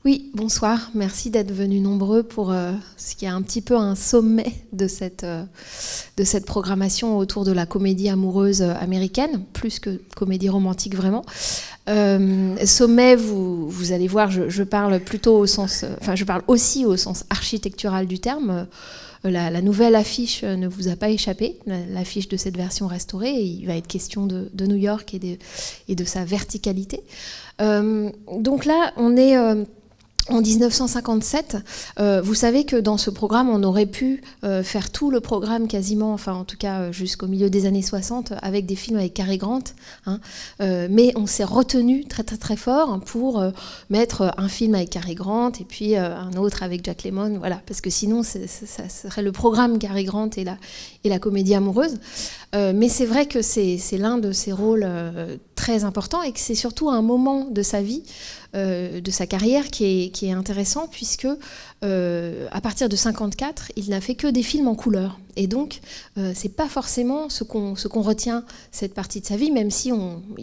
Oui, bonsoir. Merci d'être venus nombreux pour ce qui est un petit peu un sommet de cette programmation autour de la comédie amoureuse américaine, plus que comédie romantique vraiment. Sommet, vous allez voir, je parle plutôt au sens, je parle aussi au sens architectural du terme. La nouvelle affiche ne vous a pas échappé, l'affiche de cette version restaurée. Et il va être question de New York et de sa verticalité. Donc là, on est en 1957. Vous savez que dans ce programme, on aurait pu faire tout le programme quasiment, enfin en tout cas jusqu'au milieu des années 60, avec des films avec Cary Grant. Mais on s'est retenu très très très fort pour mettre un film avec Cary Grant et puis un autre avec Jack Lemmon, voilà, parce que sinon ça serait le programme Cary Grant et la comédie amoureuse. Mais c'est vrai que c'est l'un de ses rôles très importants et que c'est surtout un moment de sa vie, de sa carrière qui est intéressant, puisque à partir de 54, il n'a fait que des films en couleur. Et donc, c'est pas forcément ce qu'on retient cette partie de sa vie, même si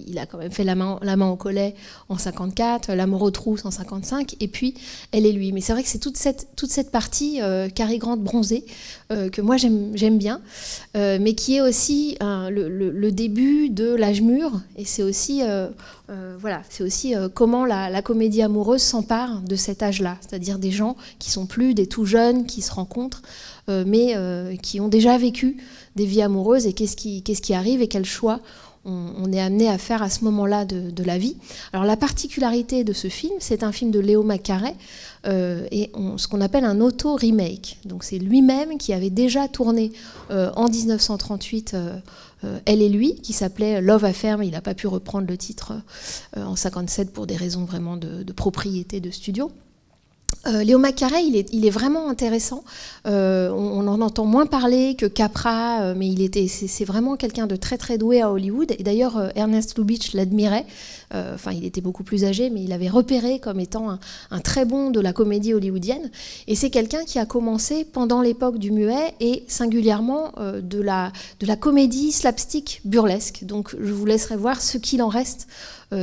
il a quand même fait la main au collet en 54, L'amour aux trousses en 55, et puis Elle et lui. Mais c'est vrai que c'est toute cette partie Cary Grant bronzé que moi j'aime bien, mais qui est aussi le début de l'âge mûr, et c'est aussi comment la comédie amoureuse s'empare de cet âge-là, c'est-à-dire des gens qui sont plus des tout jeunes qui se rencontrent, mais qui ont déjà vécu des vies amoureuses, et qu'est-ce qui arrive et quel choix on est amené à faire à ce moment-là de la vie. Alors la particularité de ce film, c'est un film de Leo McCarey, et ce qu'on appelle un auto-remake. Donc c'est lui-même qui avait déjà tourné en 1938 Elle et lui, qui s'appelait Love Affair, mais il n'a pas pu reprendre le titre en 57 pour des raisons vraiment de propriété de studio. Leo McCarey, il est vraiment intéressant. On en entend moins parler que Capra, mais c'est vraiment quelqu'un de très très doué à Hollywood. Et d'ailleurs, Ernest Lubitsch l'admirait. Il était beaucoup plus âgé, mais il avait repéré comme étant un très bon de la comédie hollywoodienne. Et c'est quelqu'un qui a commencé pendant l'époque du muet et singulièrement de la comédie slapstick burlesque. Donc je vous laisserai voir ce qu'il en reste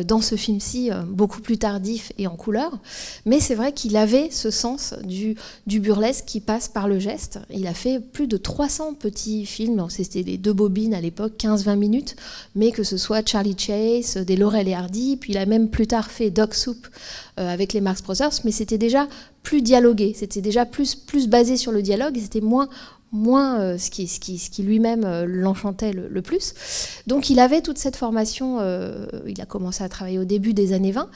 dans ce film-ci, beaucoup plus tardif et en couleur. Mais c'est vrai qu'il avait ce sens du burlesque qui passe par le geste. Il a fait plus de 300 petits films, c'était les 2 bobines à l'époque, 15-20 minutes, mais que ce soit Charlie Chase, des Laurel et Hardy, puis il a même plus tard fait Dog Soup avec les Marx Brothers, mais c'était déjà plus dialogué, c'était déjà plus basé sur le dialogue, et c'était moins ce qui lui-même l'enchantait le plus. Donc il avait toute cette formation, il a commencé à travailler au début des années 20,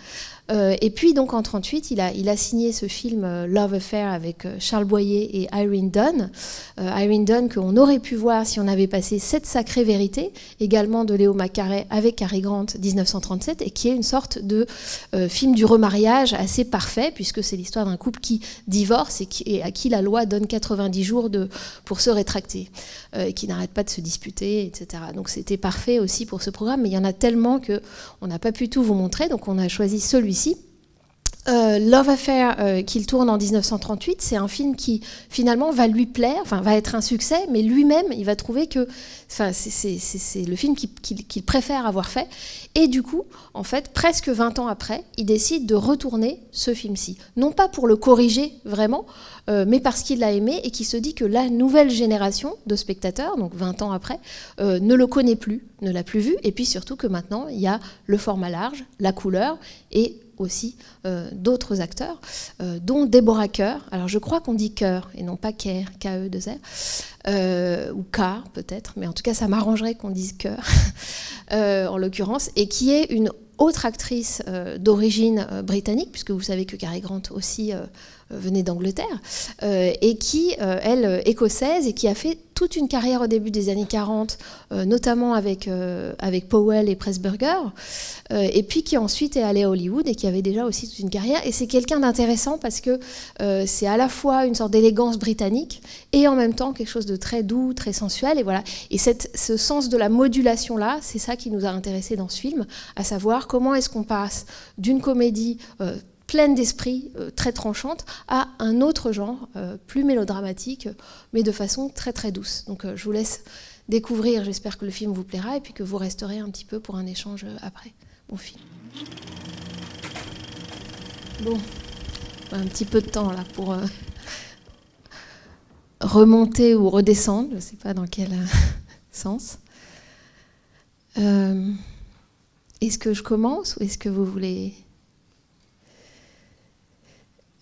et puis donc en 1938, il a signé ce film Love Affair avec Charles Boyer et Irene Dunne. Irene Dunne qu'on aurait pu voir si on avait passé Cette sacrée vérité, également de Leo McCarey avec Cary Grant 1937, et qui est une sorte de film du remariage assez parfait, puisque c'est l'histoire d'un couple qui divorce et à qui la loi donne 90 jours pour se rétracter, qui n'arrête pas de se disputer, etc. Donc c'était parfait aussi pour ce programme, mais il y en a tellement qu'on n'a pas pu tout vous montrer, donc on a choisi celui-ci. Love Affair, qu'il tourne en 1938, c'est un film qui finalement va lui plaire, va être un succès, mais lui-même il va trouver que c'est le film qu'il préfère avoir fait, et du coup en fait presque 20 ans après il décide de retourner ce film-ci, non pas pour le corriger vraiment, mais parce qu'il l'a aimé et qu'il se dit que la nouvelle génération de spectateurs, donc 20 ans après, ne le connaît plus, ne l'a plus vu, et puis surtout que maintenant il y a le format large, la couleur, et aussi d'autres acteurs, dont Deborah Kerr. Alors je crois qu'on dit Kerr et non pas Kerr, K-E-2-R, ou K peut-être, mais en tout cas ça m'arrangerait qu'on dise Kerr en l'occurrence, et qui est une autre actrice d'origine britannique, puisque vous savez que Cary Grant aussi venait d'Angleterre, et qui, elle, écossaise, et qui a fait toute une carrière au début des années 40, notamment avec Powell et Pressburger, et puis qui ensuite est allée à Hollywood et qui avait déjà aussi toute une carrière. Et c'est quelqu'un d'intéressant parce que c'est à la fois une sorte d'élégance britannique et en même temps quelque chose de très doux, très sensuel. Et voilà. Et ce sens de la modulation-là, c'est ça qui nous a intéressés dans ce film, à savoir comment est-ce qu'on passe d'une comédie pleine d'esprit, très tranchante, à un autre genre, plus mélodramatique, mais de façon très très douce. Donc je vous laisse découvrir, j'espère que le film vous plaira, et puis que vous resterez un petit peu pour un échange après. Bon film. Bon, un petit peu de temps là pour remonter ou redescendre, je ne sais pas dans quel sens. Est-ce que je commence ou est-ce que vous voulez...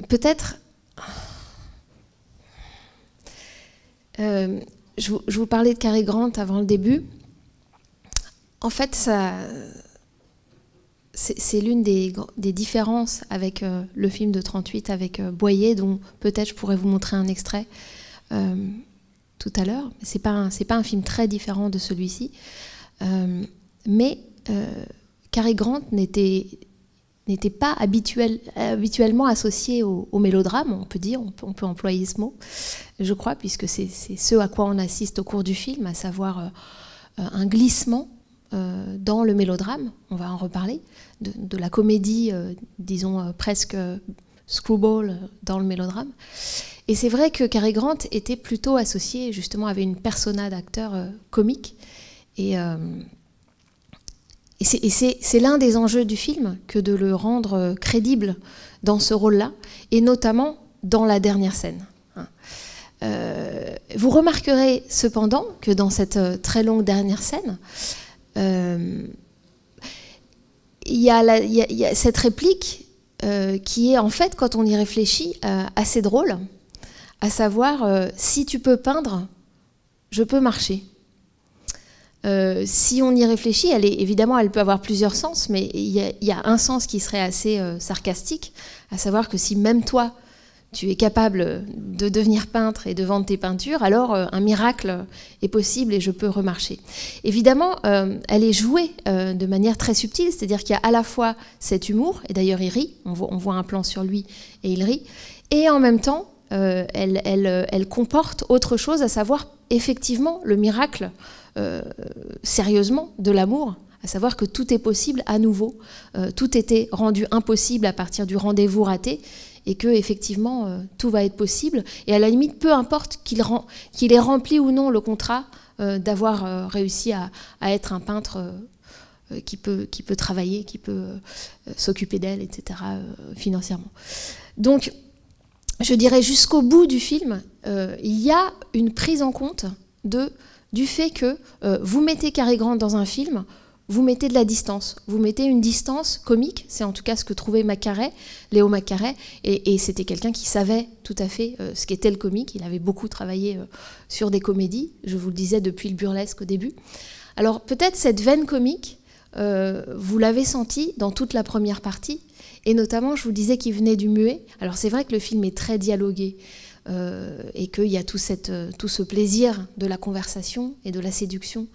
Peut-être... je vous parlais de Cary Grant avant le début. En fait, c'est l'une des différences avec le film de 1938, avec Boyer, dont peut-être je pourrais vous montrer un extrait tout à l'heure. C'est pas un film très différent de celui-ci. Mais Cary Grant n'était pas habituellement associé au mélodrame, on peut dire, on peut employer ce mot, je crois, puisque c'est ce à quoi on assiste au cours du film, à savoir un glissement dans le mélodrame, on va en reparler, de la comédie, disons presque screwball dans le mélodrame. Et c'est vrai que Cary Grant était plutôt associé, justement, avait une persona d'acteur comique, et c'est l'un des enjeux du film que de le rendre crédible dans ce rôle-là, et notamment dans la dernière scène. Vous remarquerez cependant que dans cette très longue dernière scène, il y a cette réplique qui est en fait, quand on y réfléchit, assez drôle, à savoir si tu peux peindre, je peux marcher. Si on y réfléchit, évidemment, elle peut avoir plusieurs sens, mais il y a un sens qui serait assez sarcastique, à savoir que si même toi, tu es capable de devenir peintre et de vendre tes peintures, alors un miracle est possible et je peux remarcher. Évidemment, elle est jouée de manière très subtile, c'est-à-dire qu'il y a à la fois cet humour, et d'ailleurs il rit, on voit un plan sur lui et il rit, et en même temps, elle comporte autre chose, à savoir effectivement le miracle, sérieusement, de l'amour, à savoir que tout est possible à nouveau, tout était rendu impossible à partir du rendez-vous raté, et que effectivement tout va être possible, et à la limite peu importe qu'il ait rempli ou non le contrat d'avoir réussi à être un peintre qui peut travailler, qui peut s'occuper d'elle, etc., financièrement. Donc je dirais jusqu'au bout du film, il y a une prise en compte du fait que vous mettez Cary Grant dans un film, vous mettez de la distance, vous mettez une distance comique, c'est en tout cas ce que trouvait Léo Macquaret, et c'était quelqu'un qui savait tout à fait ce qu'était le comique, il avait beaucoup travaillé sur des comédies, je vous le disais depuis le burlesque au début. Alors peut-être cette veine comique, vous l'avez sentie dans toute la première partie, et notamment je vous disais qu'il venait du muet. Alors c'est vrai que le film est très dialogué, et qu'il y a tout ce plaisir de la conversation et de la séduction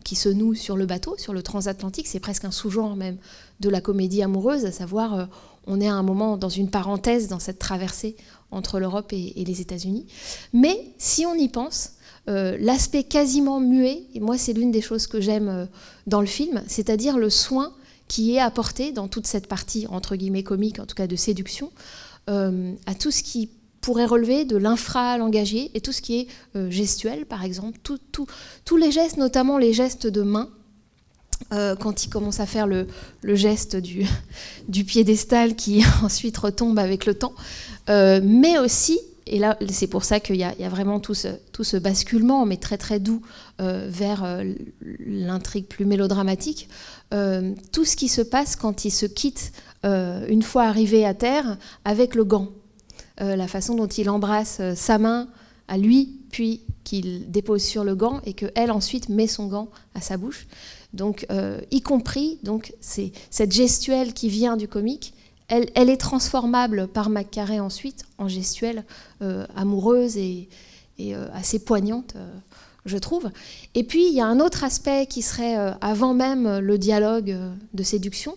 qui se noue sur le bateau, sur le transatlantique. C'est presque un sous-genre même de la comédie amoureuse, à savoir on est à un moment dans une parenthèse dans cette traversée entre l'Europe et les États-Unis. Mais si on y pense, l'aspect quasiment muet, et moi c'est l'une des choses que j'aime dans le film, c'est-à-dire le soin qui est apporté dans toute cette partie entre guillemets comique, en tout cas de séduction, à tout ce qui pourrait relever de l'infra-langagier et tout ce qui est gestuel, par exemple, tous les gestes, notamment les gestes de main, quand il commence à faire le geste du piédestal qui ensuite retombe avec le temps, mais aussi, et là c'est pour ça qu'il y a vraiment tout ce basculement, mais très très doux, vers l'intrigue plus mélodramatique, tout ce qui se passe quand il se quitte, une fois arrivé à terre, avec le gant. La façon dont il embrasse sa main à lui, puis qu'il dépose sur le gant et qu'elle ensuite met son gant à sa bouche. Donc, y compris donc, cette gestuelle qui vient du comique, elle est transformable par Macquaret ensuite en gestuelle amoureuse et assez poignante, je trouve. Et puis, il y a un autre aspect qui serait avant même le dialogue de séduction.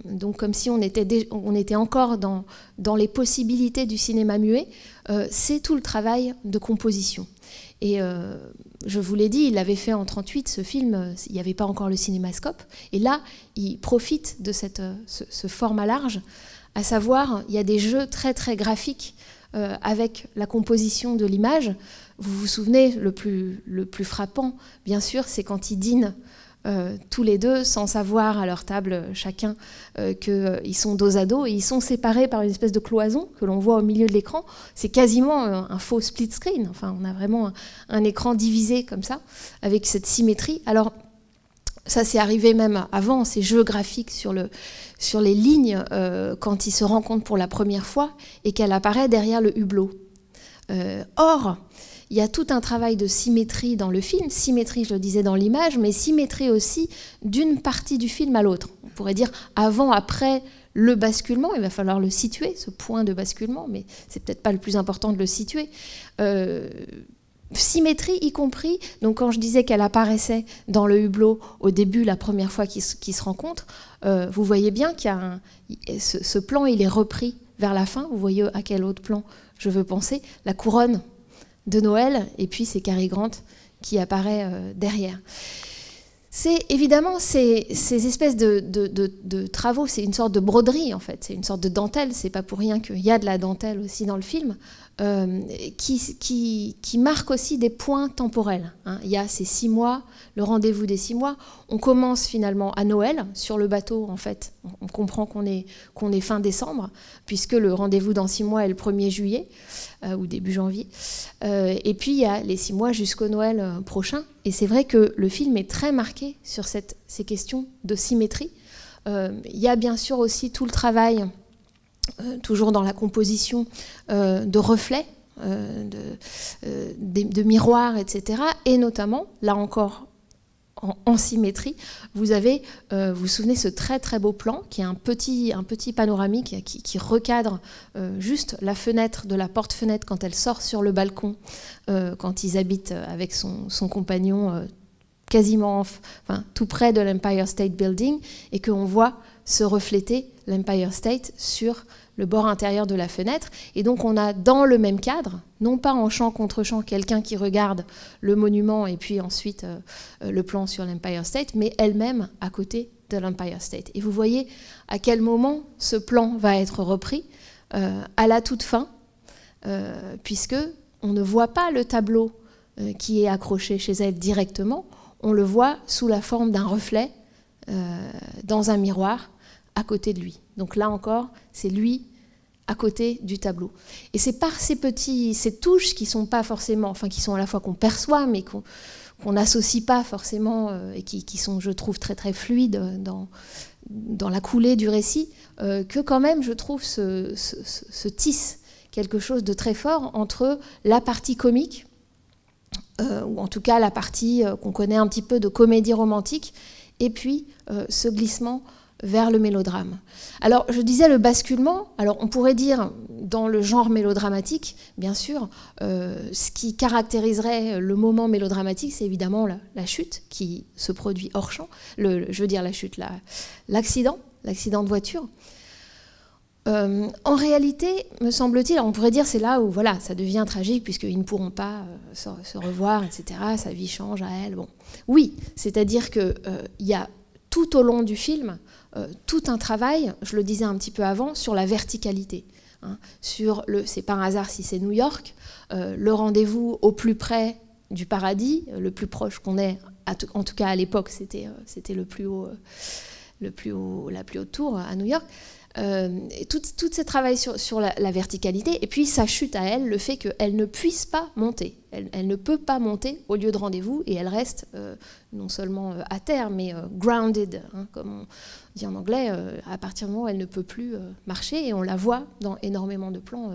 Donc comme si on était encore dans les possibilités du cinéma muet, c'est tout le travail de composition. Et je vous l'ai dit, il l'avait fait en 1938, ce film, il n'y avait pas encore le cinémascope, et là, il profite de ce format large, à savoir, il y a des jeux très très graphiques avec la composition de l'image. Vous vous souvenez, le plus frappant, bien sûr, c'est quand il dîne tous les deux, sans savoir à leur table chacun qu'ils sont dos à dos, et ils sont séparés par une espèce de cloison que l'on voit au milieu de l'écran. C'est quasiment un faux split screen. Enfin, on a vraiment un écran divisé comme ça, avec cette symétrie. Alors, ça c'est arrivé même avant, ces jeux graphiques sur les lignes quand ils se rencontrent pour la première fois et qu'elle apparaît derrière le hublot. Or, il y a tout un travail de symétrie dans le film, symétrie, je le disais, dans l'image, mais symétrie aussi d'une partie du film à l'autre. On pourrait dire avant, après le basculement, il va falloir le situer, ce point de basculement, mais c'est peut-être pas le plus important de le situer. Symétrie y compris, donc quand je disais qu'elle apparaissait dans le hublot au début, la première fois qu'ils se rencontrent, vous voyez bien qu'il y a ce plan, il est repris vers la fin. Vous voyez à quel autre plan je veux penser, la couronne de Noël, et puis c'est Cary Grant qui apparaît derrière. C'est évidemment ces espèces de travaux, c'est une sorte de broderie en fait, c'est une sorte de dentelle, c'est pas pour rien qu'il y a de la dentelle aussi dans le film, qui marque aussi des points temporels. Hein. Il y a ces 6 mois, le rendez-vous des 6 mois. On commence finalement à Noël, sur le bateau en fait. On comprend qu'on est fin décembre, puisque le rendez-vous dans 6 mois est le 1er juillet, ou début janvier. Et puis il y a les 6 mois jusqu'au Noël prochain. Et c'est vrai que le film est très marqué sur ces questions de symétrie. Il y a bien sûr aussi tout le travail toujours dans la composition de reflets, de miroirs, etc. Et notamment, là encore, en symétrie, vous avez, vous vous souvenez, ce très très beau plan, qui est un petit panoramique qui recadre juste la fenêtre de la porte-fenêtre quand elle sort sur le balcon, quand ils habitent avec son compagnon quasiment tout près de l'Empire State Building, et qu'on voit se refléter l'Empire State sur le bord intérieur de la fenêtre. Et donc on a dans le même cadre, non pas en champ contre champ, quelqu'un qui regarde le monument et puis ensuite le plan sur l'Empire State, mais elle-même à côté de l'Empire State. Et vous voyez à quel moment ce plan va être repris, à la toute fin, puisque on ne voit pas le tableau qui est accroché chez elle directement, on le voit sous la forme d'un reflet dans un miroir à côté de lui. Donc là encore, c'est lui à côté du tableau. Et c'est par ces touches qui sont pas forcément, enfin qui sont à la fois qu'on perçoit, mais qu'on n'associe pas forcément, et qui sont, je trouve, très très fluides dans la coulée du récit, que quand même, je trouve, se tisse quelque chose de très fort entre la partie comique, ou en tout cas la partie qu'on connaît un petit peu de comédie romantique, et puis ce glissement vers le mélodrame. Alors, je disais le basculement, alors on pourrait dire, dans le genre mélodramatique, bien sûr, ce qui caractériserait le moment mélodramatique, c'est évidemment la chute qui se produit hors champ, je veux dire la chute, l'accident de voiture. En réalité, me semble-t-il, on pourrait dire c'est là où voilà, ça devient tragique puisqu'ils ne pourront pas se revoir, etc. Sa vie change à elle. Bon. Oui, c'est-à-dire qu'il y a tout au long du film tout un travail, je le disais un petit peu avant, sur la verticalité. Hein, c'est par hasard si c'est New York, le rendez-vous au plus près du paradis, le plus proche qu'on ait, en tout cas à l'époque, c'était la plus haute tour à New York. Tout ce travail sur la verticalité, et puis sa chute à elle, le fait qu'elle ne puisse pas monter. Elle ne peut pas monter au lieu de rendez-vous, et elle reste non seulement à terre, mais grounded, hein, comme on dit en anglais, à partir du moment où elle ne peut plus marcher, et on la voit dans énormément de plans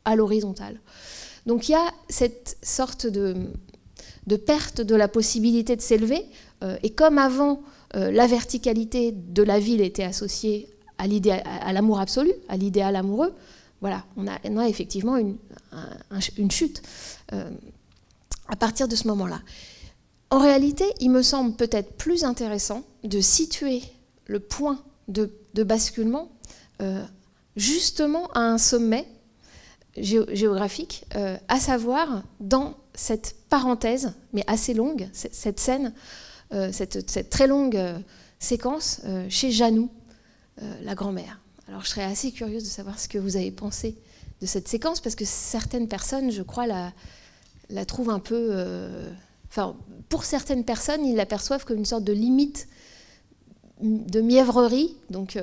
à l'horizontale. Donc il y a cette sorte de perte de la possibilité de s'élever, et comme avant, la verticalité de la ville était associée à l'amour absolu, à l'idéal amoureux, voilà, on a effectivement une chute à partir de ce moment-là. En réalité, il me semble peut-être plus intéressant de situer le point de basculement justement à un sommet géographique, à savoir dans cette parenthèse, mais assez longue, cette scène, cette très longue séquence chez Janou, la grand-mère. Alors je serais assez curieuse de savoir ce que vous avez pensé de cette séquence, parce que certaines personnes, je crois, la trouvent un peu enfin, pour certaines personnes, ils l'aperçoivent comme une sorte de limite de mièvrerie. Donc,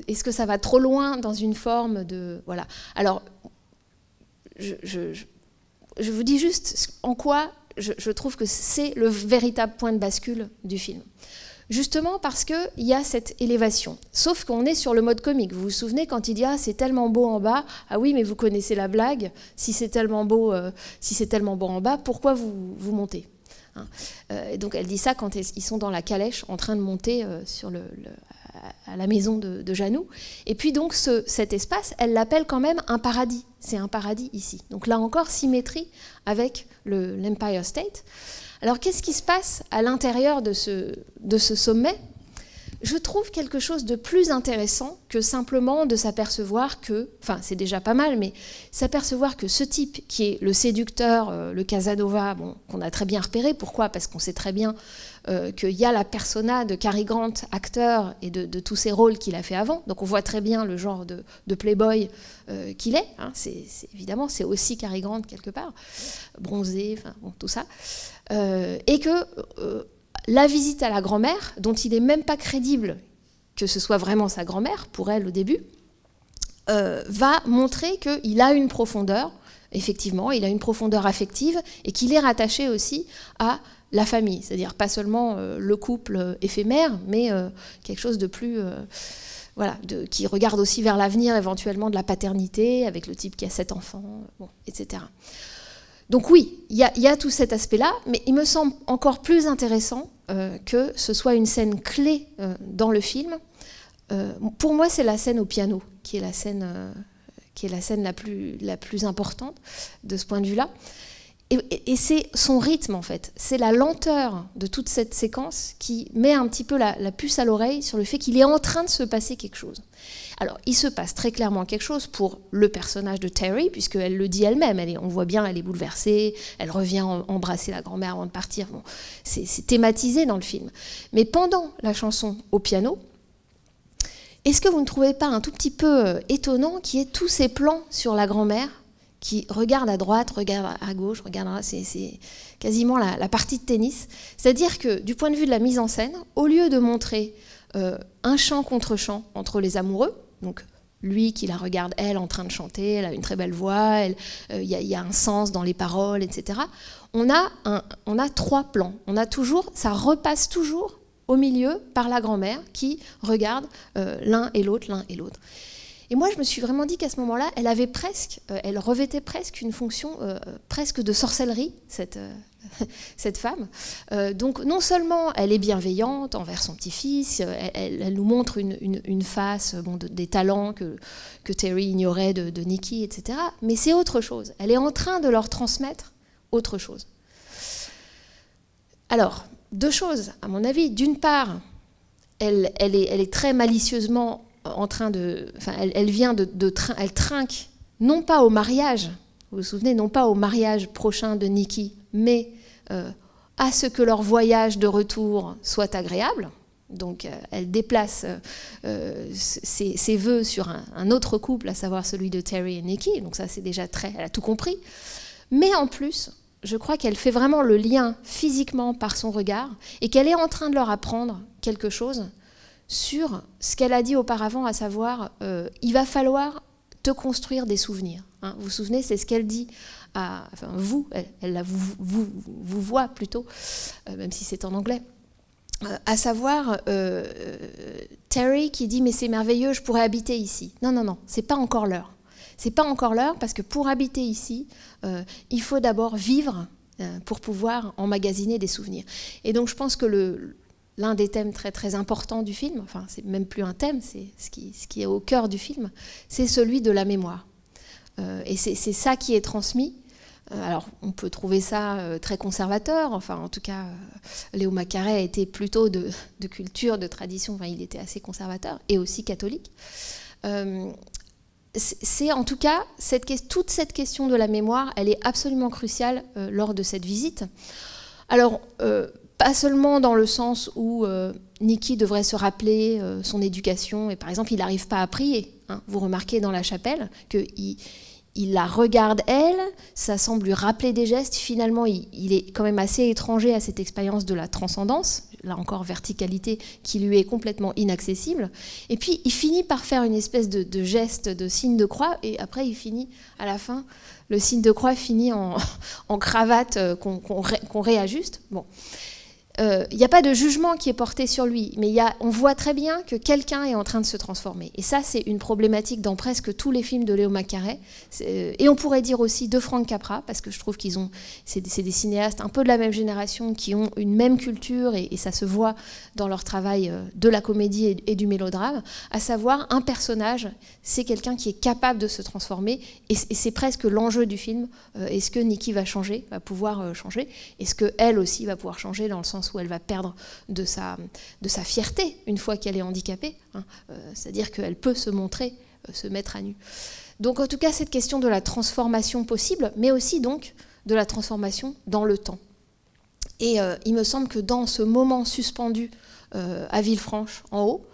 est-ce que ça va trop loin dans une forme de... Voilà. Alors, je vous dis juste en quoi je trouve que c'est le véritable point de bascule du film. Justement parce qu'il y a cette élévation. Sauf qu'on est sur le mode comique. Vous vous souvenez quand il dit « Ah, c'est tellement beau en bas ». Ah oui, mais vous connaissez la blague. Si c'est tellement beau en bas, pourquoi vous montez, hein. Et donc elle dit ça quand ils sont dans la calèche en train de monter à la maison de Janou. Et puis donc cet espace, elle l'appelle quand même un paradis. C'est un paradis ici. Donc là encore, symétrie avec l'Empire State. Alors qu'est-ce qui se passe à l'intérieur de ce sommet? Je trouve quelque chose de plus intéressant que simplement de s'apercevoir que, enfin c'est déjà pas mal, mais s'apercevoir que ce type qui est le séducteur, le Casanova, bon, qu'on a très bien repéré, pourquoi? Parce qu'on sait très bien qu'il y a la persona de Cary Grant, acteur, et de tous ses rôles qu'il a fait avant, donc on voit très bien le genre de playboy qu'il est, hein. Évidemment c'est aussi Cary Grant quelque part, bronzé, enfin bon, tout ça, et que... la visite à la grand-mère, dont il n'est même pas crédible que ce soit vraiment sa grand-mère, pour elle au début, va montrer qu'il a une profondeur, effectivement, il a une profondeur affective, et qu'il est rattaché aussi à la famille, c'est-à-dire pas seulement le couple éphémère, mais quelque chose de plus... voilà, qui regarde aussi vers l'avenir, éventuellement de la paternité, avec le type qui a 7 enfants, bon, etc. Donc oui, il y a tout cet aspect-là, mais il me semble encore plus intéressant que ce soit une scène clé dans le film. Pour moi, c'est la scène au piano qui est la scène la plus importante de ce point de vue-là. Et c'est son rythme, en fait. C'est la lenteur de toute cette séquence qui met un petit peu la puce à l'oreille sur le fait qu'il est en train de se passer quelque chose. Alors, il se passe très clairement quelque chose pour le personnage de Terry, puisqu'elle le dit elle-même. On voit bien, elle est bouleversée, elle revient embrasser la grand-mère avant de partir. Bon, c'est thématisé dans le film. Mais pendant la chanson au piano, est-ce que vous ne trouvez pas un tout petit peu étonnant qu'il y ait tous ces plans sur la grand-mère qui regarde à droite, regarde à gauche, regarde à... C'est quasiment la partie de tennis. C'est-à-dire que, du point de vue de la mise en scène, au lieu de montrer un chant contre chant entre les amoureux, donc lui qui la regarde, elle, en train de chanter, elle a une très belle voix, il y a un sens dans les paroles, etc. On a 3 plans. Ça repasse toujours au milieu par la grand-mère qui regarde l'un et l'autre. Et moi, je me suis vraiment dit qu'à ce moment-là, elle revêtait presque une fonction presque de sorcellerie, cette femme. Donc, non seulement elle est bienveillante envers son petit-fils, elle nous montre une face, bon, des talents que Terry ignorait de Nikki, etc. Mais c'est autre chose. Elle est en train de leur transmettre autre chose. Alors, 2 choses, à mon avis. D'une part, elle est très malicieusement en train de... Enfin, elle trinque, non pas au mariage, vous vous souvenez, non pas au mariage prochain de Nikki, mais à ce que leur voyage de retour soit agréable. Donc, elle déplace ses vœux sur un autre couple, à savoir celui de Terry et Nikki. Donc ça, c'est déjà elle a tout compris. Mais en plus, je crois qu'elle fait vraiment le lien physiquement par son regard et qu'elle est en train de leur apprendre quelque chose sur ce qu'elle a dit auparavant, à savoir il va falloir te construire des souvenirs. Hein. Vous vous souvenez, c'est ce qu'elle dit à... Enfin, elle vous voit plutôt, même si c'est en anglais. À savoir Terry qui dit « mais c'est merveilleux, je pourrais habiter ici ». Non, c'est pas encore l'heure. C'est pas encore l'heure parce que pour habiter ici, il faut d'abord vivre pour pouvoir emmagasiner des souvenirs. Et donc je pense que l'un des thèmes très très importants du film, enfin c'est même plus un thème, c'est ce qui est au cœur du film, c'est celui de la mémoire. Et c'est ça qui est transmis. Alors on peut trouver ça très conservateur, enfin en tout cas Léo Macaré était plutôt de culture, de tradition, enfin il était assez conservateur et aussi catholique. C'est en tout cas, toute cette question de la mémoire, elle est absolument cruciale lors de cette visite. Alors, pas seulement dans le sens où Nikki devrait se rappeler son éducation, et par exemple, il n'arrive pas à prier. Hein. Vous remarquez dans la chapelle qu'il il la regarde elle, ça semble lui rappeler des gestes. Finalement, il est quand même assez étranger à cette expérience de la transcendance, là encore verticalité qui lui est complètement inaccessible. Et puis il finit par faire une espèce de geste, de signe de croix, et après il finit à la fin, le signe de croix finit en cravate qu'on réajuste. Bon. Il n'y a pas de jugement qui est porté sur lui, mais on voit très bien que quelqu'un est en train de se transformer. Et ça, c'est une problématique dans presque tous les films de Léo Macaré. Et on pourrait dire aussi de Frank Capra, parce que je trouve c'est des cinéastes un peu de la même génération qui ont une même culture, et ça se voit dans leur travail de la comédie et du mélodrame, à savoir un personnage, c'est quelqu'un qui est capable de se transformer, et c'est presque l'enjeu du film. Est-ce que Nikki va changer, va pouvoir changer? Est-ce qu'elle aussi va pouvoir changer dans le sens où elle va perdre de sa fierté une fois qu'elle est handicapée, hein, c'est-à-dire qu'elle peut se montrer, se mettre à nu. Donc en tout cas, cette question de la transformation possible, mais aussi donc de la transformation dans le temps. Et il me semble que dans ce moment suspendu à Villefranche, en haut,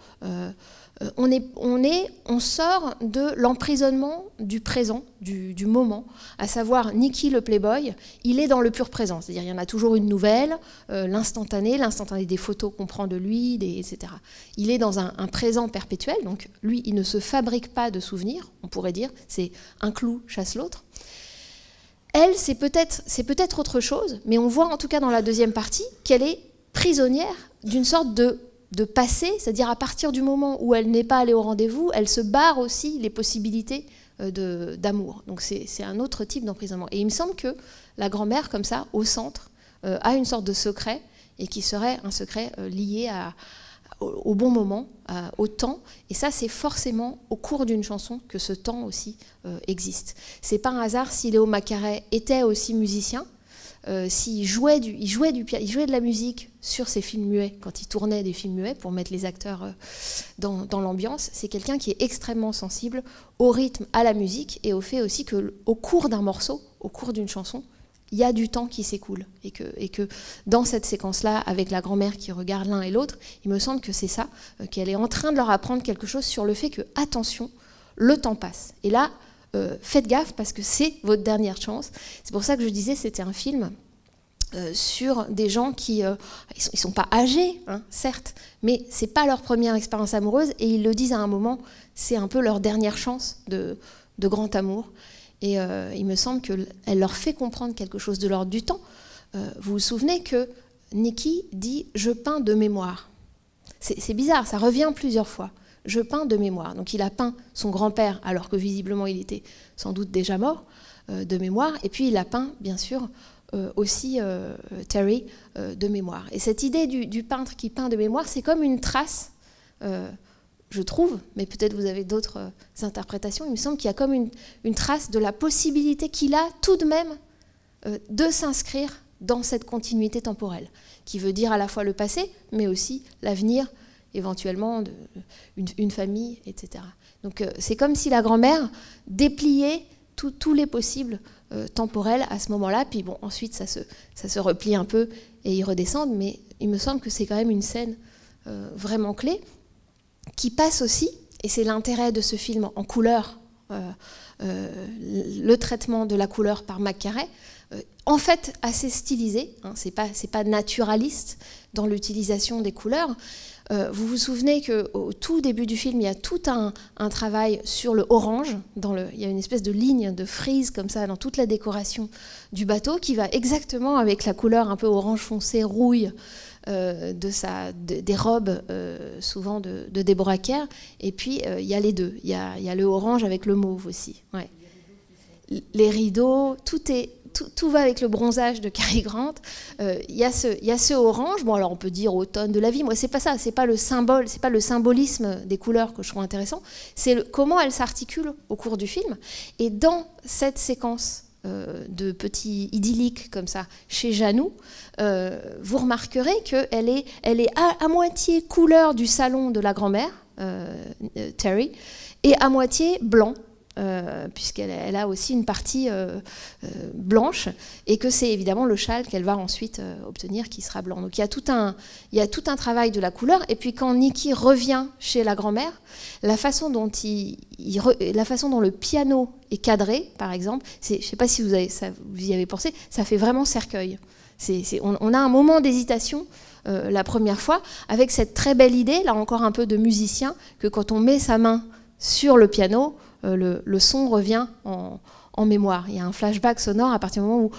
on sort de l'emprisonnement du présent, du moment, à savoir Nikki le playboy, il est dans le pur présent, c'est-à-dire il y en a toujours une nouvelle, l'instantané des photos qu'on prend de lui, etc. Il est dans un présent perpétuel, donc lui il ne se fabrique pas de souvenirs, on pourrait dire, c'est un clou chasse l'autre. Elle, c'est peut-être autre chose, mais on voit en tout cas dans la deuxième partie qu'elle est prisonnière d'une sorte de passé, c'est-à-dire à partir du moment où elle n'est pas allée au rendez-vous, elle se barre aussi les possibilités d'amour. Donc c'est un autre type d'emprisonnement. Et il me semble que la grand-mère, comme ça, au centre, a une sorte de secret, et qui serait un secret lié au bon moment, au temps. Et ça, c'est forcément au cours d'une chanson que ce temps aussi existe. C'est pas un hasard si Léo Macaré était aussi musicien. S'il jouait de la musique sur ses films muets, quand il tournait des films muets pour mettre les acteurs dans l'ambiance, c'est quelqu'un qui est extrêmement sensible au rythme, à la musique, et au fait aussi qu'au cours d'un morceau, au cours d'une chanson, il y a du temps qui s'écoule. Et que dans cette séquence-là, avec la grand-mère qui regarde l'un et l'autre, il me semble que c'est ça, qu'elle est en train de leur apprendre quelque chose sur le fait que, attention, le temps passe. Et là, faites gaffe parce que c'est votre dernière chance. C'est pour ça que je disais c'était un film sur des gens qui ils sont pas âgés, hein, certes, mais c'est pas leur première expérience amoureuse, et ils le disent à un moment, c'est un peu leur dernière chance de grand amour. Et il me semble qu'elle leur fait comprendre quelque chose de l'ordre du temps. Vous vous souvenez que Nikki dit « je peins de mémoire ». C'est bizarre, ça revient plusieurs fois. Je peins de mémoire. Donc il a peint son grand-père, alors que visiblement il était sans doute déjà mort, de mémoire. Et puis il a peint, bien sûr, aussi Terry de mémoire. Et cette idée du peintre qui peint de mémoire, c'est comme une trace, je trouve, mais peut-être vous avez d'autres interprétations, il me semble qu'il y a comme une trace de la possibilité qu'il a tout de même de s'inscrire dans cette continuité temporelle, qui veut dire à la fois le passé, mais aussi l'avenir, éventuellement une famille, etc. Donc c'est comme si la grand-mère dépliait tous les possibles temporels à ce moment-là, puis bon, ensuite ça se replie un peu et ils redescendent, mais il me semble que c'est quand même une scène vraiment clé, qui passe aussi, et c'est l'intérêt de ce film en couleur, le traitement de la couleur par Macaré, en fait assez stylisé, hein, c'est pas naturaliste dans l'utilisation des couleurs. Vous vous souvenez qu'au tout début du film, il y a tout un travail sur le orange. Il y a une espèce de ligne de frise comme ça dans toute la décoration du bateau qui va exactement avec la couleur un peu orange foncé, rouille des robes souvent de Deborah Kerr. Et puis il y a les deux. Il y a le orange avec le mauve aussi. Ouais. Les rideaux, tout va avec le bronzage de Cary Grant. Il y a ce orange. Bon, alors on peut dire automne de la vie. Moi, c'est pas ça. C'est pas le symbole. C'est pas le symbolisme des couleurs que je trouve intéressant. C'est comment elles s'articulent au cours du film. Et dans cette séquence de petits idylliques comme ça chez Janou, vous remarquerez qu'elle est à moitié couleur du salon de la grand-mère, Terry, et à moitié blanc. puisqu'elle a aussi une partie blanche, et que c'est évidemment le châle qu'elle va ensuite obtenir qui sera blanc. Donc il y a tout un travail de la couleur. Et puis quand Nikki revient chez la grand-mère, la façon dont le piano est cadré, par exemple, je ne sais pas si vous y avez pensé, ça fait vraiment cercueil. On a un moment d'hésitation la première fois, avec cette très belle idée, là encore un peu de musicien, que quand on met sa main sur le piano, le son revient en mémoire. Il y a un flashback sonore à partir du moment où...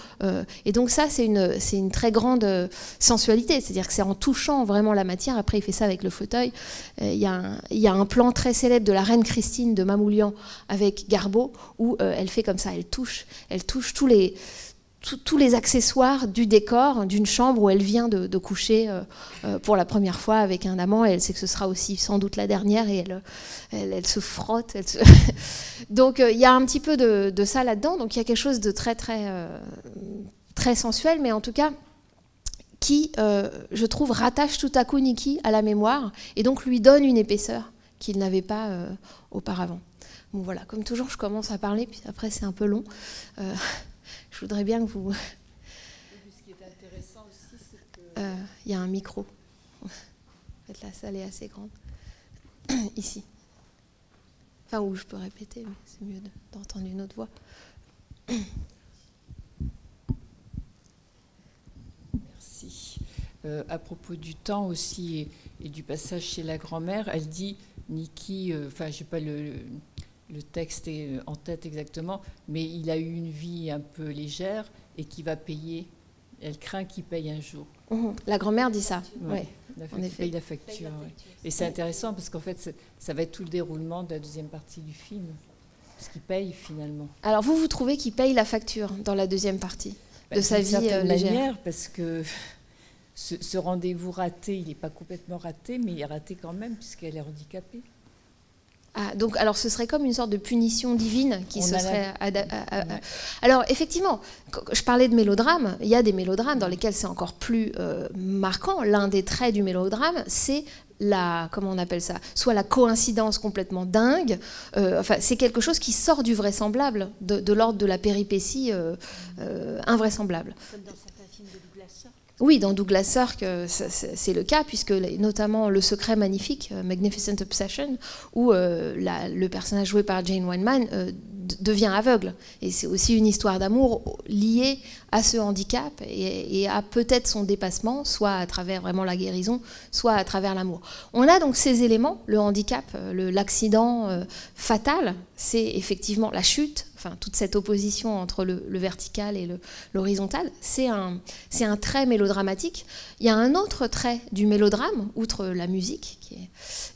et donc ça, c'est une très grande sensualité, c'est-à-dire que c'est en touchant vraiment la matière. Après, il fait ça avec le fauteuil. Il y a un plan très célèbre de la reine Christine de Mamoulian avec Garbeau, où elle fait comme ça, elle touche tous les accessoires du décor d'une chambre où elle vient de coucher pour la première fois avec un amant, et elle sait que ce sera aussi sans doute la dernière, et elle se frotte. Donc il y a un petit peu de ça là-dedans, donc il y a quelque chose de très, très, très sensuel, mais en tout cas qui, je trouve, rattache tout à coup Nikki à la mémoire, et donc lui donne une épaisseur qu'il n'avait pas auparavant. Bon voilà, comme toujours, je commence à parler, puis après c'est un peu long. Je voudrais bien que vous... Ce qui est intéressant aussi, c'est que... y a un micro. En fait, la salle est assez grande. Ici. Enfin, où je peux répéter, mais c'est mieux d'entendre une autre voix. Merci. À propos du temps aussi et du passage chez la grand-mère, elle dit, Nikki, enfin, je n'ai pas le texte est en tête exactement, mais il a eu une vie un peu légère et qui va payer. Elle craint qu'il paye un jour. La grand-mère dit ça. Ouais. Il paye la facture. Ouais. Et c'est intéressant parce qu'en fait, ça va être tout le déroulement de la deuxième partie du film. Parce qu'il paye finalement. Alors vous trouvez qu'il paye la facture dans la deuxième partie de sa vie légère? Manière, parce que ce rendez-vous raté, il n'est pas complètement raté, mais il est raté quand même puisqu'elle est handicapée. Ah, donc, alors ce serait comme une sorte de punition divine qui se serait... Alors effectivement, je parlais de mélodrame, il y a des mélodrames dans lesquels c'est encore plus marquant. L'un des traits du mélodrame, c'est comment on appelle ça, soit la coïncidence complètement dingue, enfin c'est quelque chose qui sort du vraisemblable, de l'ordre de la péripétie invraisemblable. Comme dans certains films de Douglas Sirk. Oui, dans Douglas Sirk, c'est le cas, puisque notamment Le Secret Magnifique, Magnificent Obsession, où le personnage joué par Jane Wyman devient aveugle. Et c'est aussi une histoire d'amour liée à ce handicap et à peut-être son dépassement, soit à travers vraiment la guérison, soit à travers l'amour. On a donc ces éléments, le handicap, l'accident fatal, c'est effectivement la chute, enfin toute cette opposition entre le vertical et l'horizontal, c'est un trait mélodramatique. Il y a un autre trait du mélodrame, outre la musique, qui est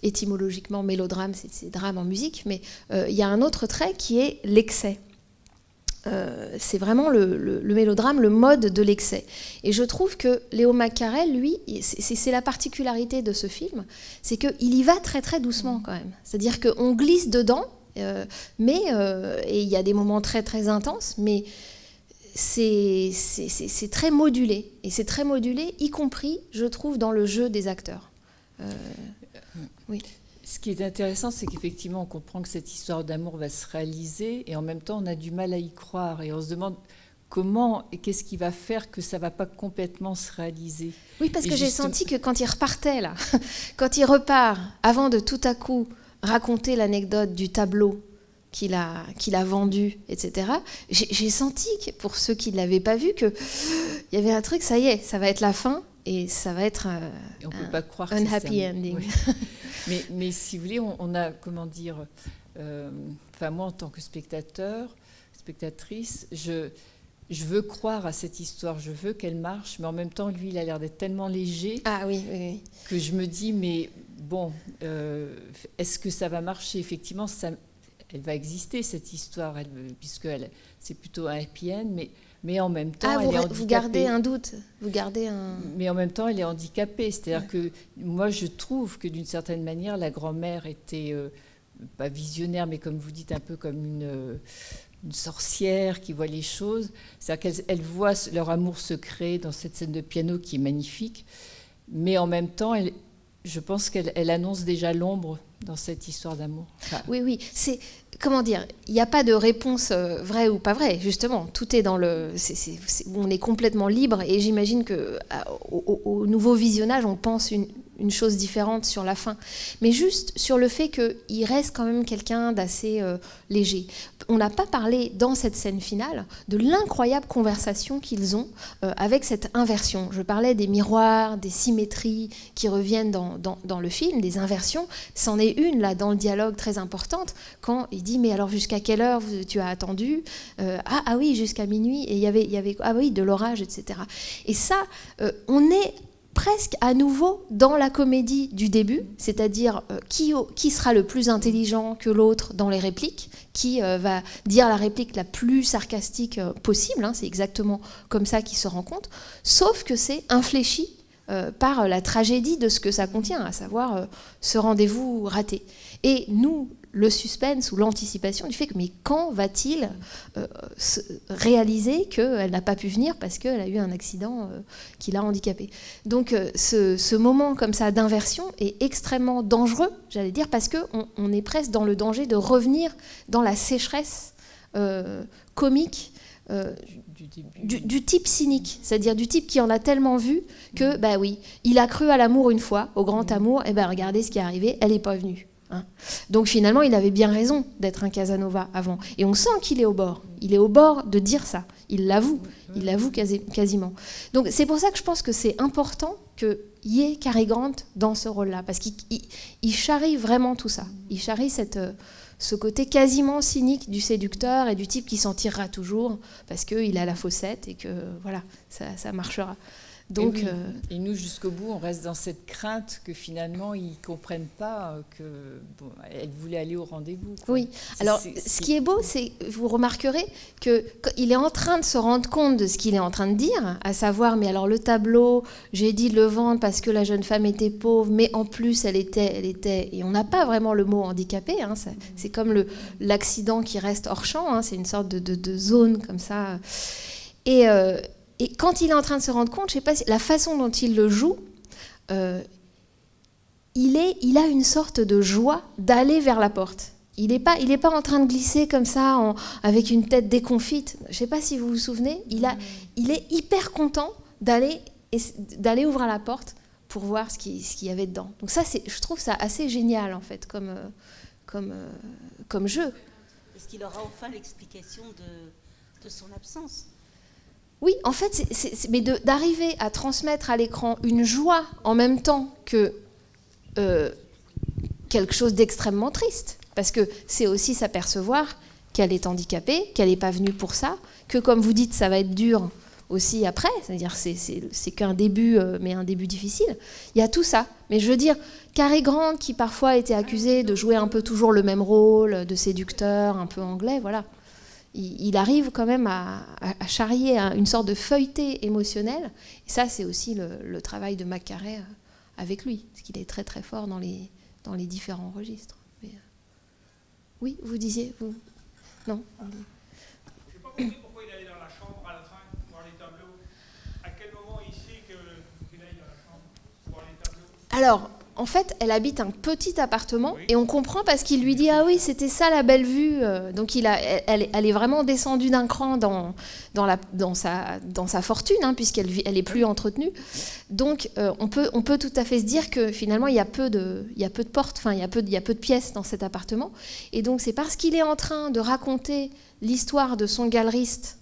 étymologiquement mélodrame, c'est drame en musique, mais il y a un autre trait qui est l'excès. C'est vraiment le mélodrame, le mode de l'excès. Et je trouve que Léo McCarell, lui, c'est la particularité de ce film, c'est qu'il y va très très doucement quand même. C'est-à-dire qu'on glisse dedans, et il y a des moments très très intenses, mais c'est très modulé. Et c'est très modulé, y compris, je trouve, dans le jeu des acteurs. Oui. Ce qui est intéressant, c'est qu'effectivement, on comprend que cette histoire d'amour va se réaliser, et en même temps, on a du mal à y croire, et on se demande comment et qu'est-ce qui va faire que ça ne va pas complètement se réaliser. Oui, parce que j'ai senti que quand il repartait, là, quand il repart, avant de tout à coup raconter l'anecdote du tableau qu'il a vendu, etc., j'ai senti, pour ceux qui ne l'avaient pas vu, qu'il y avait un truc, ça y est, ça va être la fin, et ça va être on peut pas croire un happy ending. Oui. Mais si vous voulez, on a, comment dire, enfin moi en tant que spectatrice, je veux croire à cette histoire, je veux qu'elle marche, mais en même temps, lui, il a l'air d'être tellement léger que je me dis, mais bon, est-ce que ça va marcher? Effectivement, elle va exister, cette histoire, puisque c'est plutôt un happy end, mais en même temps, elle est handicapée. Vous gardez un doute, Mais en même temps, elle est handicapée. C'est-à-dire que moi, je trouve que d'une certaine manière, la grand-mère était, pas visionnaire, mais comme vous dites, un peu comme une sorcière qui voit les choses. C'est-à-dire qu'elle voit leur amour se créer dans cette scène de piano qui est magnifique. Mais en même temps, je pense qu'elle annonce déjà l'ombre dans cette histoire d'amour. Enfin, oui, oui, c'est... Comment dire, il n'y a pas de réponse vraie ou pas vraie, justement. Tout est dans le... on est complètement libre, et j'imagine qu'au nouveau visionnage, on pense une chose différente sur la fin. Mais juste sur le fait qu'il reste quand même quelqu'un d'assez léger. On n'a pas parlé, dans cette scène finale, de l'incroyable conversation qu'ils ont avec cette inversion. Je parlais des miroirs, des symétries qui reviennent dans le film, des inversions. C'en est une, là, dans le dialogue, très importante, quand il dit, mais alors jusqu'à quelle heure tu as attendu? Ah oui, jusqu'à minuit, et il y avait ah oui, de l'orage, etc. Et ça, on est presque à nouveau dans la comédie du début, c'est-à-dire qui sera le plus intelligent que l'autre dans les répliques, qui va dire la réplique la plus sarcastique possible, hein, c'est exactement comme ça qu'ils se rencontrent, sauf que c'est infléchi par la tragédie de ce que ça contient, à savoir ce rendez-vous raté. Et nous, le suspense ou l'anticipation du fait que mais quand va-t-il réaliser qu'elle n'a pas pu venir parce qu'elle a eu un accident qui l'a handicapée. Donc ce moment comme ça d'inversion est extrêmement dangereux, j'allais dire, parce qu'on est presque dans le danger de revenir dans la sécheresse comique du type cynique, c'est-à-dire du type qui en a tellement vu que, bah oui, il a cru à l'amour une fois, au grand amour, et ben regardez ce qui est arrivé, elle n'est pas venue. Hein. Donc finalement, il avait bien raison d'être un Casanova avant. Et on sent qu'il est au bord. Il est au bord de dire ça. Il l'avoue quasiment. Donc c'est pour ça que je pense que c'est important qu'il y ait Cary Grant dans ce rôle-là, parce qu'il charrie vraiment tout ça. Il charrie ce côté quasiment cynique du séducteur et du type qui s'en tirera toujours parce qu'il a la faussette et que voilà, ça marchera. Donc, et nous, jusqu'au bout, on reste dans cette crainte que finalement, ils ne comprennent pas qu'elle voulait aller au rendez-vous. Quoi. Oui, alors ce qui est beau, c'est, vous remarquerez qu'il est en train de se rendre compte de ce qu'il est en train de dire, à savoir, mais alors le tableau, j'ai dit de le vendre parce que la jeune femme était pauvre, mais en plus, elle était et on n'a pas vraiment le mot handicapé, hein, c'est comme l'accident qui reste hors champ, hein, c'est une sorte de zone comme ça. Et quand il est en train de se rendre compte, je ne sais pas, la façon dont il le joue, il a une sorte de joie d'aller vers la porte. Il n'est pas en train de glisser comme ça, avec une tête déconfite. Je ne sais pas si vous vous souvenez, il est hyper content d'aller ouvrir la porte pour voir ce qu'il y avait dedans. Donc ça, je trouve ça assez génial, en fait, comme jeu. Est-ce qu'il aura enfin l'explication de son absence ? Oui, en fait, mais d'arriver à transmettre à l'écran une joie en même temps que quelque chose d'extrêmement triste. Parce que c'est aussi s'apercevoir qu'elle est handicapée, qu'elle n'est pas venue pour ça, que comme vous dites, ça va être dur aussi après, c'est-à-dire c'est qu'un début, mais un début difficile. Il y a tout ça. Mais je veux dire, Cary Grant, qui parfois a été accusé de jouer un peu toujours le même rôle, de séducteur, un peu anglais, voilà. Il arrive quand même à charrier une sorte de feuilleté émotionnelle. Et ça, c'est aussi le travail de McCarey avec lui, parce qu'il est très très fort dans les différents registres. Mais, oui, vous disiez vous... Non. Je n'ai pas compris pourquoi il allait dans la chambre à la fin voir les tableaux. À quel moment il sait qu'il aille dans la chambre voir les tableaux? Alors, en fait, elle habite un petit appartement, oui. Et on comprend parce qu'il lui dit « Ah oui, c'était ça la belle vue ». Donc elle est vraiment descendue d'un cran dans sa fortune, hein, puisqu'elle est plus entretenue. Donc on peut tout à fait se dire que finalement, il y a peu de portes, enfin, il y a peu de pièces dans cet appartement. Et donc c'est parce qu'il est en train de raconter l'histoire de son galeriste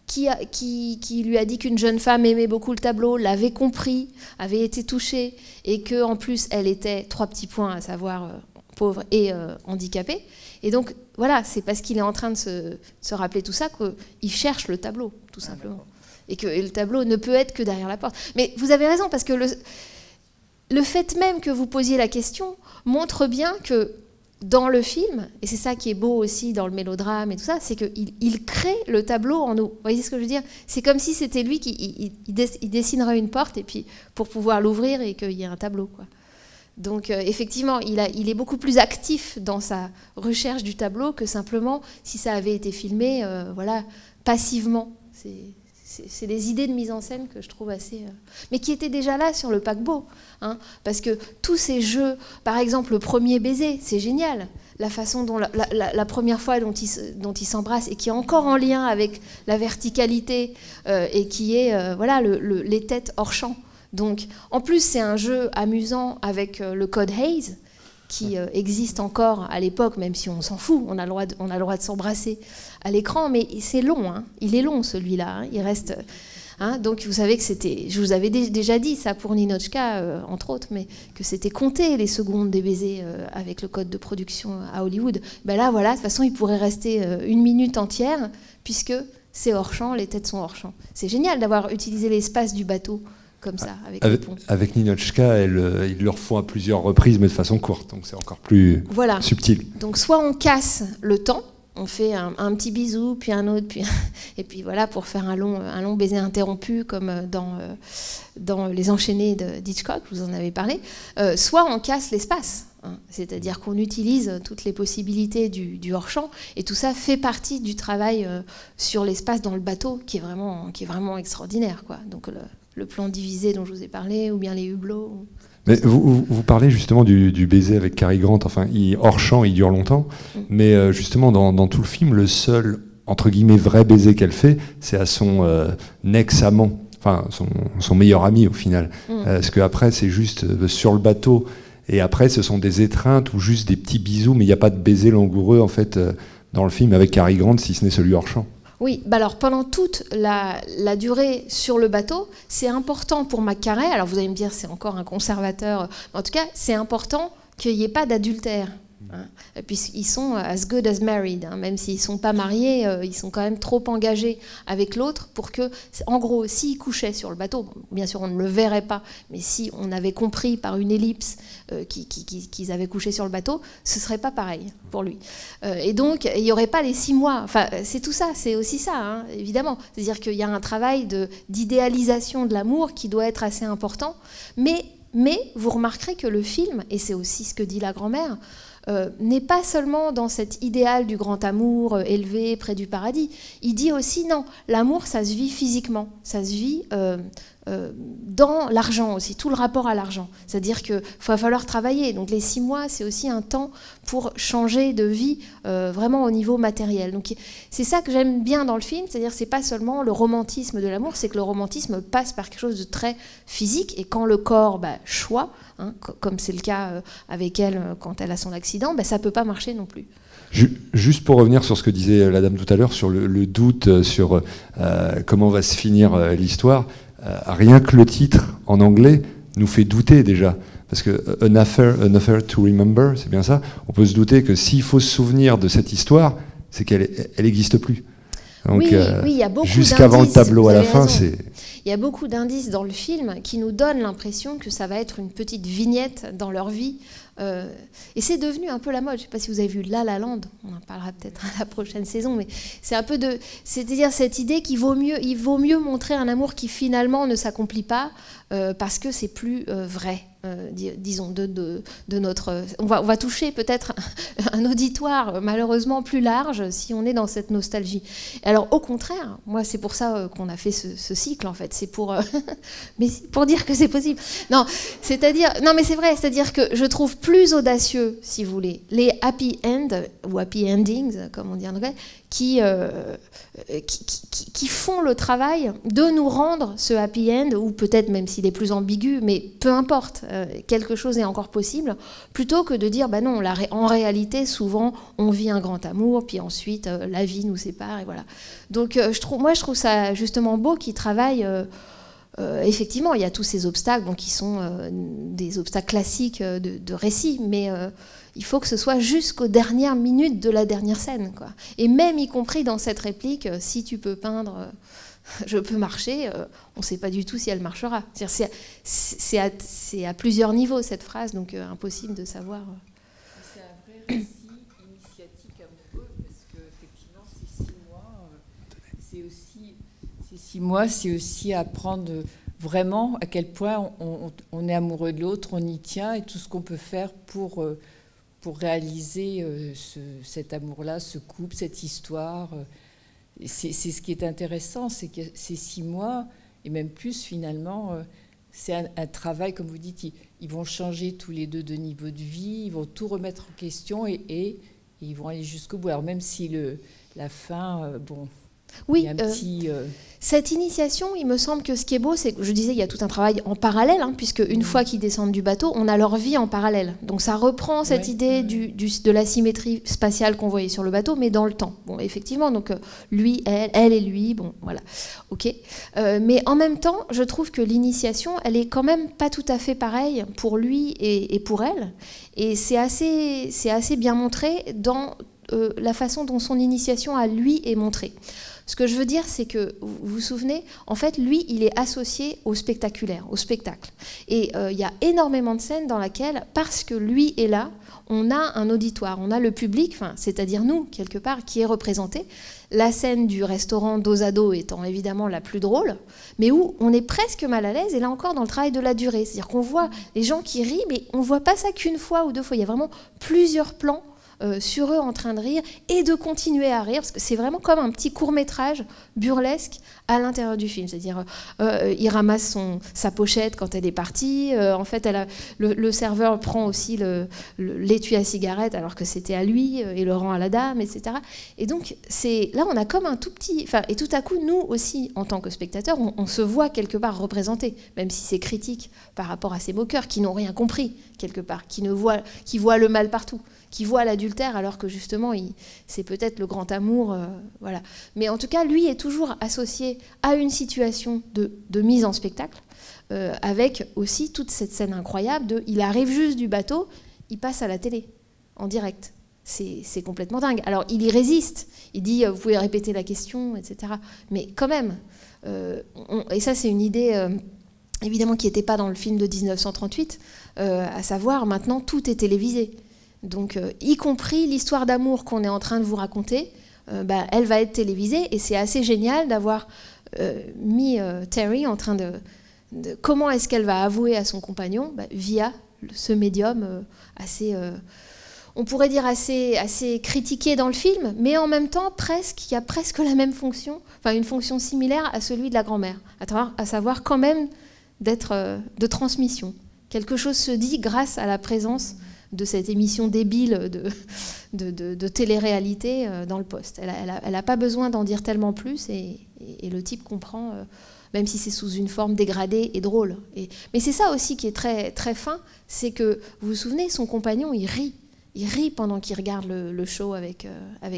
qui lui a dit qu'une jeune femme aimait beaucoup le tableau, l'avait compris, avait été touchée, et qu'en plus, elle était 3 petits points, à savoir pauvre et handicapée. Et donc, voilà, c'est parce qu'il est en train de se rappeler tout ça qu'il cherche le tableau, tout simplement. Et que le tableau ne peut être que derrière la porte. Mais vous avez raison, parce que le fait même que vous posiez la question montre bien que dans le film, et c'est ça qui est beau aussi dans le mélodrame et tout ça, c'est qu'il crée le tableau en nous. Vous voyez ce que je veux dire? C'est comme si c'était lui qui dessinerait une porte et puis pour pouvoir l'ouvrir et qu'il y ait un tableau, quoi. Donc effectivement, il est beaucoup plus actif dans sa recherche du tableau que simplement si ça avait été filmé, voilà, passivement. c'est des idées de mise en scène que je trouve assez... mais qui étaient déjà là sur le paquebot. Hein, parce que tous ces jeux, par exemple le premier baiser, c'est génial. La façon dont la première fois dont ils s'embrassent et qui est encore en lien avec la verticalité et qui est voilà, les têtes hors champ. Donc, en plus, c'est un jeu amusant avec le code Hays, qui existe encore à l'époque, même si on s'en fout, on a le droit de s'embrasser à l'écran, mais c'est long, hein. Il est long celui-là, hein. Il reste... Hein, donc vous savez que c'était... Je vous avais déjà dit ça pour Ninotchka, entre autres, mais que c'était compté les secondes des baisers avec le code de production à Hollywood. Ben là, voilà, de toute façon, il pourrait rester 1 minute entière, puisque c'est hors champ, les têtes sont hors champ. C'est génial d'avoir utilisé l'espace du bateau comme ça, avec Ninotchka, ils le refont à plusieurs reprises, mais de façon courte, donc c'est encore plus subtil. Donc soit on casse le temps, on fait un petit bisou, puis un autre, et puis voilà, pour faire un long baiser interrompu, comme dans Les Enchaînés d'Hitchcock, je vous en avais parlé, soit on casse l'espace. Hein, c'est-à-dire qu'on utilise toutes les possibilités du hors-champ, et tout ça fait partie du travail sur l'espace dans le bateau, qui est vraiment extraordinaire, quoi. Donc le plan divisé dont je vous ai parlé, ou bien les hublots. Mais vous parlez justement du baiser avec Cary Grant, enfin, hors champ, il dure longtemps, mais justement, dans tout le film, le seul, entre guillemets, vrai baiser qu'elle fait, c'est à son ex-amant, enfin, son meilleur ami, au final. Parce qu'après, c'est juste sur le bateau, et après, ce sont des étreintes ou juste des petits bisous, mais il n'y a pas de baiser langoureux, en fait, dans le film, avec Cary Grant, si ce n'est celui hors champ. Oui, bah alors pendant toute la durée sur le bateau, c'est important pour McCarey, alors vous allez me dire c'est encore un conservateur, mais en tout cas c'est important qu'il n'y ait pas d'adultère. Hein, puisqu'ils sont as good as married, hein, même s'ils ne sont pas mariés, ils sont quand même trop engagés avec l'autre pour que, en gros, s'ils couchaient sur le bateau, bien sûr on ne le verrait pas, mais si on avait compris par une ellipse qu'ils avaient couché sur le bateau, ce ne serait pas pareil pour lui. Et donc il n'y aurait pas les 6 mois, enfin c'est tout ça, c'est aussi ça, hein, évidemment. C'est-à-dire qu'il y a un travail d'idéalisation de l'amour qui doit être assez important, mais vous remarquerez que le film, et c'est aussi ce que dit la grand-mère, n'est pas seulement dans cet idéal du grand amour élevé près du paradis. Il dit aussi non, l'amour ça se vit physiquement, ça se vit dans l'argent aussi, tout le rapport à l'argent. C'est-à-dire qu'il va falloir travailler. Donc les 6 mois, c'est aussi un temps pour changer de vie vraiment au niveau matériel. Donc c'est ça que j'aime bien dans le film, c'est-à-dire c'est pas seulement le romantisme de l'amour, c'est que le romantisme passe par quelque chose de très physique, et quand le corps choit, hein, comme c'est le cas avec elle quand elle a son accident, ça peut pas marcher non plus. Juste pour revenir sur ce que disait la dame tout à l'heure, sur le doute sur comment va se finir l'histoire, rien que le titre en anglais nous fait douter déjà. Parce que an affair to remember, c'est bien ça. On peut se douter que s'il faut se souvenir de cette histoire, c'est qu'elle n'existe plus. Donc, oui, il y a beaucoup jusqu'avant le tableau à la fin, c'est... Il y a beaucoup d'indices dans le film qui nous donnent l'impression que ça va être une petite vignette dans leur vie. Et c'est devenu un peu la mode. Je ne sais pas si vous avez vu La La Land, on en parlera peut-être à la prochaine saison, mais c'est un peu c'est-à-dire cette idée qu'il vaut mieux montrer un amour qui finalement ne s'accomplit pas parce que c'est plus vrai. Disons de notre... On va toucher peut-être un auditoire malheureusement plus large si on est dans cette nostalgie. Alors au contraire, moi c'est pour ça qu'on a fait ce cycle en fait, c'est pour mais pour dire que c'est possible. Non, mais c'est vrai, c'est-à-dire que je trouve plus audacieux, si vous voulez, les happy end ou happy endings comme on dit en anglais, qui font le travail de nous rendre ce happy end, ou peut-être même s'il est plus ambigu, mais peu importe, quelque chose est encore possible, plutôt que de dire, non, en réalité, souvent, on vit un grand amour, puis ensuite, la vie nous sépare, et voilà. Donc, je trouve ça justement beau qu'ils travaillent... effectivement, il y a tous ces obstacles qui sont des obstacles classiques de récit, mais il faut que ce soit jusqu'aux dernières minutes de la dernière scène, quoi. Et même y compris dans cette réplique, si tu peux peindre, je peux marcher, on ne sait pas du tout si elle marchera. C'est à plusieurs niveaux cette phrase, donc impossible de savoir. C'est un vrai récit initiatique amoureux, parce qu'effectivement, ces 6 mois, c'est aussi apprendre vraiment à quel point on est amoureux de l'autre, on y tient, et tout ce qu'on peut faire pour réaliser cet amour-là, ce couple, cette histoire. c'est ce qui est intéressant, c'est que ces 6 mois, et même plus finalement, c'est un travail, comme vous dites, ils vont changer tous les deux de niveau de vie, ils vont tout remettre en question et ils vont aller jusqu'au bout. Alors même si la fin, bon... Oui, cette initiation, il me semble que ce qui est beau, c'est que je disais, il y a tout un travail en parallèle, hein, puisque une fois qu'ils descendent du bateau, on a leur vie en parallèle. Donc ça reprend cette idée de la symétrie spatiale qu'on voyait sur le bateau, mais dans le temps. Bon, effectivement, donc lui, elle et lui, bon, voilà, ok. Mais en même temps, je trouve que l'initiation, elle est quand même pas tout à fait pareille pour lui et pour elle. Et c'est assez bien montré dans la façon dont son initiation à lui est montrée. Ce que je veux dire, c'est que, vous vous souvenez, en fait, lui, il est associé au spectaculaire, au spectacle. Et il y a énormément de scènes dans lesquelles, parce que lui est là, on a un auditoire, on a le public, c'est-à-dire nous, quelque part, qui est représenté. La scène du restaurant dos à dos étant évidemment la plus drôle, mais où on est presque mal à l'aise, et là encore dans le travail de la durée. C'est-à-dire qu'on voit les gens qui rient, mais on ne voit pas ça qu'une fois ou deux fois. Il y a vraiment plusieurs plans sur eux en train de rire et de continuer à rire, parce que c'est vraiment comme un petit court-métrage burlesque à l'intérieur du film. C'est-à-dire, il ramasse sa pochette quand elle est partie. En fait, le serveur prend aussi l'étui à cigarette alors que c'était à lui et le rend à la dame, etc. Et donc, là, on a comme un tout petit... Et tout à coup, nous aussi, en tant que spectateurs, on se voit quelque part représentés, même si c'est critique par rapport à ces moqueurs qui n'ont rien compris, quelque part, qui voient le mal partout, qui voit l'adultère alors que justement c'est peut-être le grand amour, voilà. Mais en tout cas, lui est toujours associé à une situation de mise en spectacle, avec aussi toute cette scène incroyable il arrive juste du bateau, il passe à la télé en direct. C'est complètement dingue. Alors il y résiste, il dit vous pouvez répéter la question, etc. Mais quand même, et ça c'est une idée évidemment qui n'était pas dans le film de 1938, à savoir maintenant tout est télévisé. Donc, y compris l'histoire d'amour qu'on est en train de vous raconter, elle va être télévisée, et c'est assez génial d'avoir mis Terry en train de comment est-ce qu'elle va avouer à son compagnon via ce médium assez, on pourrait dire assez critiqué dans le film, mais en même temps il y a presque la même fonction, une fonction similaire à celui de la grand-mère, à savoir quand même d'être de transmission. Quelque chose se dit grâce à la présence de cette émission débile de télé-réalité dans le poste. Elle n'a pas besoin d'en dire tellement plus, et le type comprend, même si c'est sous une forme dégradée et drôle. Mais c'est ça aussi qui est très, très fin, c'est que, vous vous souvenez, son compagnon, il rit pendant qu'il regarde le show avec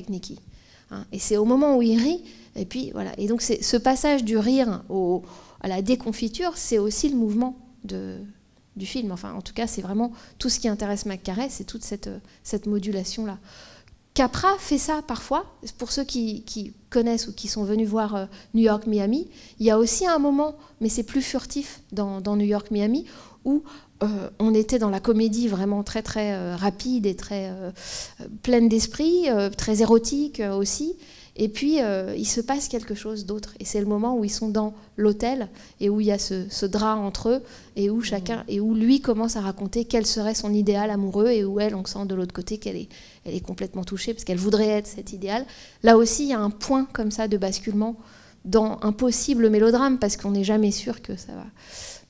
Nikki. Hein, et c'est au moment où il rit, et puis voilà. Et donc ce passage du rire à la déconfiture, c'est aussi le mouvement du film. En tout cas, c'est vraiment tout ce qui intéresse McCarey, c'est toute cette modulation-là. Capra fait ça parfois. Pour ceux qui connaissent ou qui sont venus voir New York, Miami, il y a aussi un moment, mais c'est plus furtif dans New York, Miami, où on était dans la comédie vraiment très, très rapide et très pleine d'esprit, très érotique aussi. Et puis, il se passe quelque chose d'autre. Et c'est le moment où ils sont dans l'hôtel et où il y a ce drap entre eux et où lui commence à raconter quel serait son idéal amoureux, et où elle, on sent de l'autre côté qu'elle est complètement touchée parce qu'elle voudrait être cet idéal. Là aussi, il y a un point comme ça de basculement dans un possible mélodrame, parce qu'on n'est jamais sûr que ça va...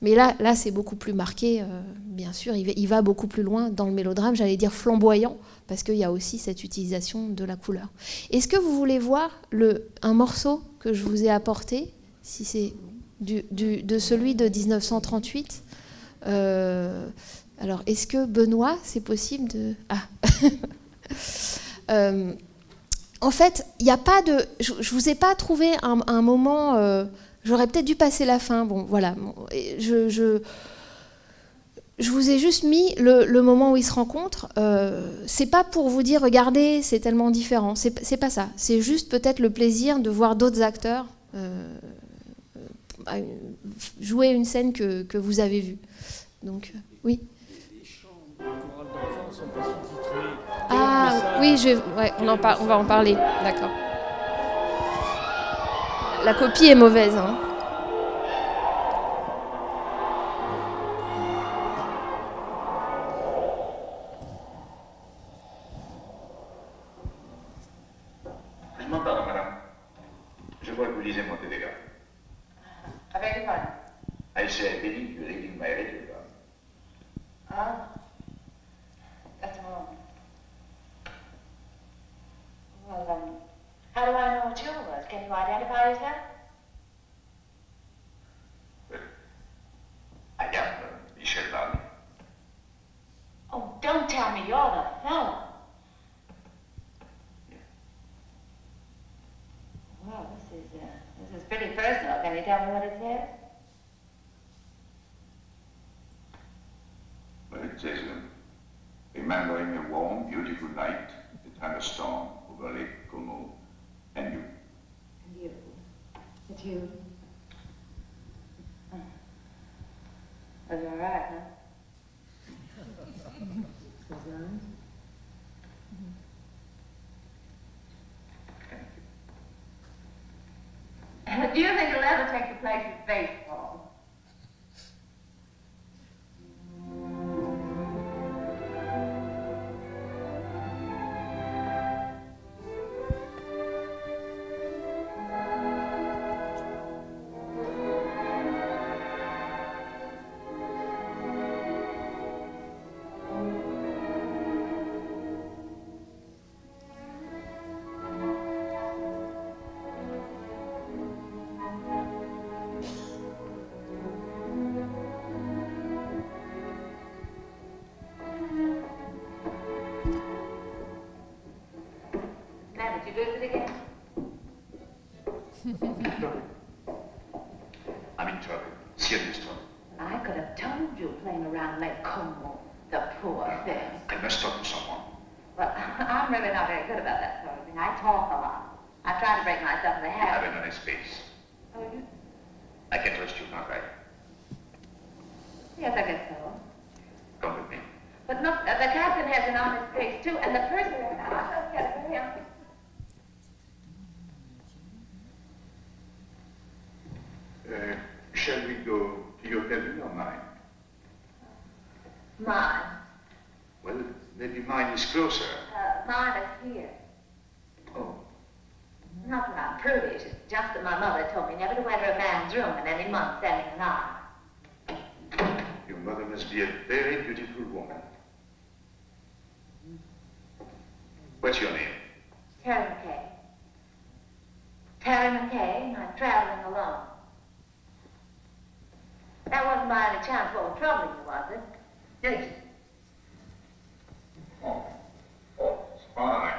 Mais là c'est beaucoup plus marqué, bien sûr, il va beaucoup plus loin dans le mélodrame, j'allais dire flamboyant, parce qu'il y a aussi cette utilisation de la couleur. Est-ce que vous voulez voir un morceau que je vous ai apporté, si c'est de celui de 1938 Alors, est-ce que Benoît, c'est possible de... En fait, il n'y a pas de... Je ne vous ai pas trouvé un moment... J'aurais peut-être dû passer la fin. Bon, voilà. Je vous ai juste mis le moment où ils se rencontrent. C'est pas pour vous dire, regardez, c'est tellement différent. C'est pas ça. C'est juste peut-être le plaisir de voir d'autres acteurs jouer une scène que vous avez vue. Donc, oui. Les chants de chorale d'enfants ne sont pas sous-titrés. Ah, oui, on va en parler. D'accord. La copie est mauvaise. Hein. Je m'entends, madame. Je vois que vous lisez mon télégramme. Avec quoi? I say I believe you're reading my radiogram. Ah. Just a moment. Well, how do I know it's yours? Can you identify yourself? Well, I am Michel Varney. Oh, don't tell me you're the fellow. Yeah. Well, this is pretty personal. Can you tell me what it says? Well, it says, remembering a warm, beautiful night, the thunderstorm over Lake Como, and you. And you. It's you. That's all right, huh? Suzanne? Do you think it'll ever take the place of baseball? Did you lose it again? I'm in trouble. Serious trouble. I could have told you playing around Lake Como, the poor thing. I must talk to someone. Well, I'm really not very good about that sort of thing. I talk a lot. I try to break myself of the I have habit. a nice face. Oh, you? I can trust you, can't I? Yes, I guess so. Come with me. But look, the captain has an honest face, too, and the person... I don't get it for him. Shall we go to your cabin or mine? Mine. Well, maybe mine is closer. Mine is here. Oh. Not that I'm prudish, it's just that my mother told me never to enter a man's room in any month ending in I. Your mother must be a very beautiful woman. What's your name? Terry McKay. Terry McKay, and I'm traveling alone. That wasn't by any chance what was troubling you, was it? Yes. Oh, it's fine.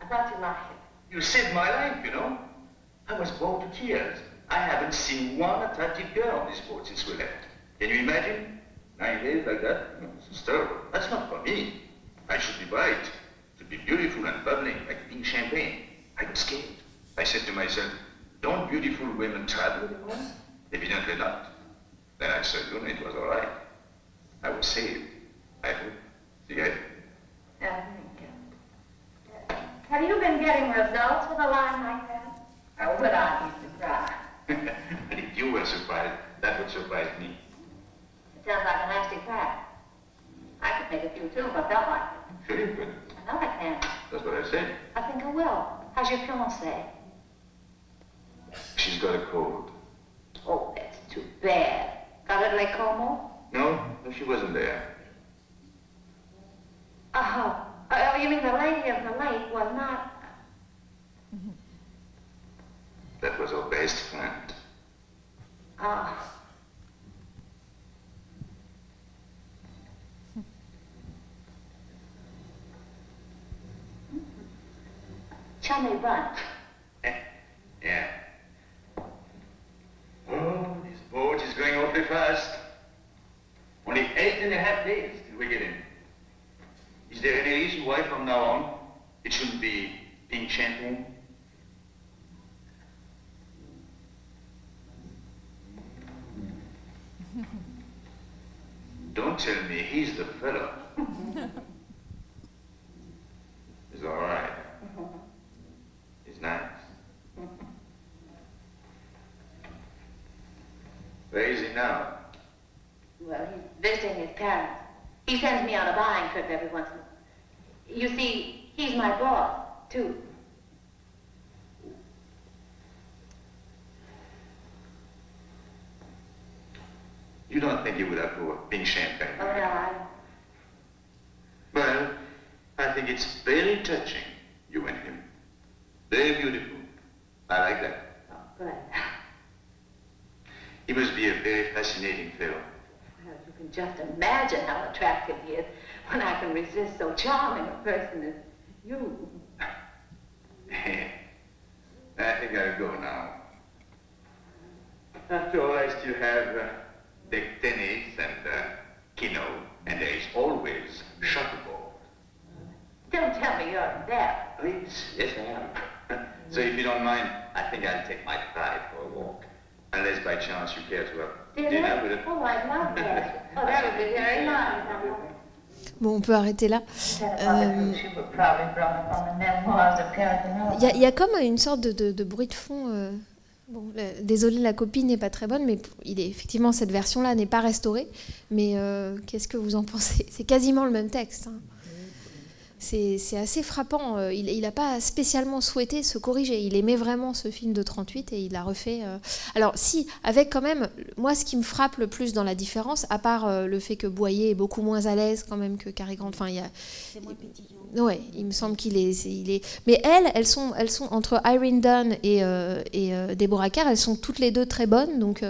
I thought you liked it. You saved my life, you know. I was bored to tears. I haven't seen one attractive girl on this boat since we left. Can you imagine? 9 days like that? It's terrible. That's not for me. I should be bright. Should be beautiful and bubbling, like pink champagne. I was scared. I said to myself, don't beautiful women travel anymore? Evidently not. Then I said, and it was all right. I was saved. I hope. See, I... Thank you. Have you been getting results with a line like that? Or would I used to cry? And if you were surprised, that would surprise me. It sounds like a nasty crack. I could make a few too if I felt like it. Sure you could. I know I can. That's what I said. I think I will. How's your fiancée? She's got a cold. Oh, that's too bad. Got it at Lake Como? No, she wasn't there. Oh, you mean the lady of the lake was not... That was our best friend. Oh. Chummy bunch. Yeah. Oh, this boat is going awfully fast. Only 8.5 days till we get in. Is there any reason why from now on it shouldn't be pink champagne? Don't tell me he's the fellow. He's all right. He's nice. Where is he now? Well, he's visiting his parents. He sends me on a buying trip every once in a while. You see, he's my boss, too. You don't think he would approve of pink champagne? Oh, no, I don't. Well, I think it's very touching, you and him. Very beautiful. I like that. Oh, good. He must be a very fascinating fellow. Well, you can just imagine how attractive he is when I can resist so charming a person as you. I think I'll go now. After all, I still have deck tennis and keno, and there is always shuffleboard. Don't tell me you're in there. Yes, I am. So if you don't mind, I think I'll take my pride for a walk. Unless by chance you care to have dinner with it. Oh, I'd love that. Oh, that would be very nice. Bon, on peut arrêter là. Il y a comme une sorte de bruit de fond. Bon, désolée, la copie n'est pas très bonne, mais effectivement, cette version-là n'est pas restaurée. Mais qu'est-ce que vous en pensez? C'est quasiment le même texte. Hein. C'est assez frappant. Il n'a pas spécialement souhaité se corriger. Il aimait vraiment ce film de 38 et il l'a refait. Alors si, avec quand même, moi ce qui me frappe le plus dans la différence, à part le fait que Boyer est beaucoup moins à l'aise quand même que Cary Grant. Enfin, c'est moins pétillant. Ouais, il me semble qu'il est. Mais elles sont entre Irene Dunne et Deborah Kerr, elles sont toutes les deux très bonnes. Donc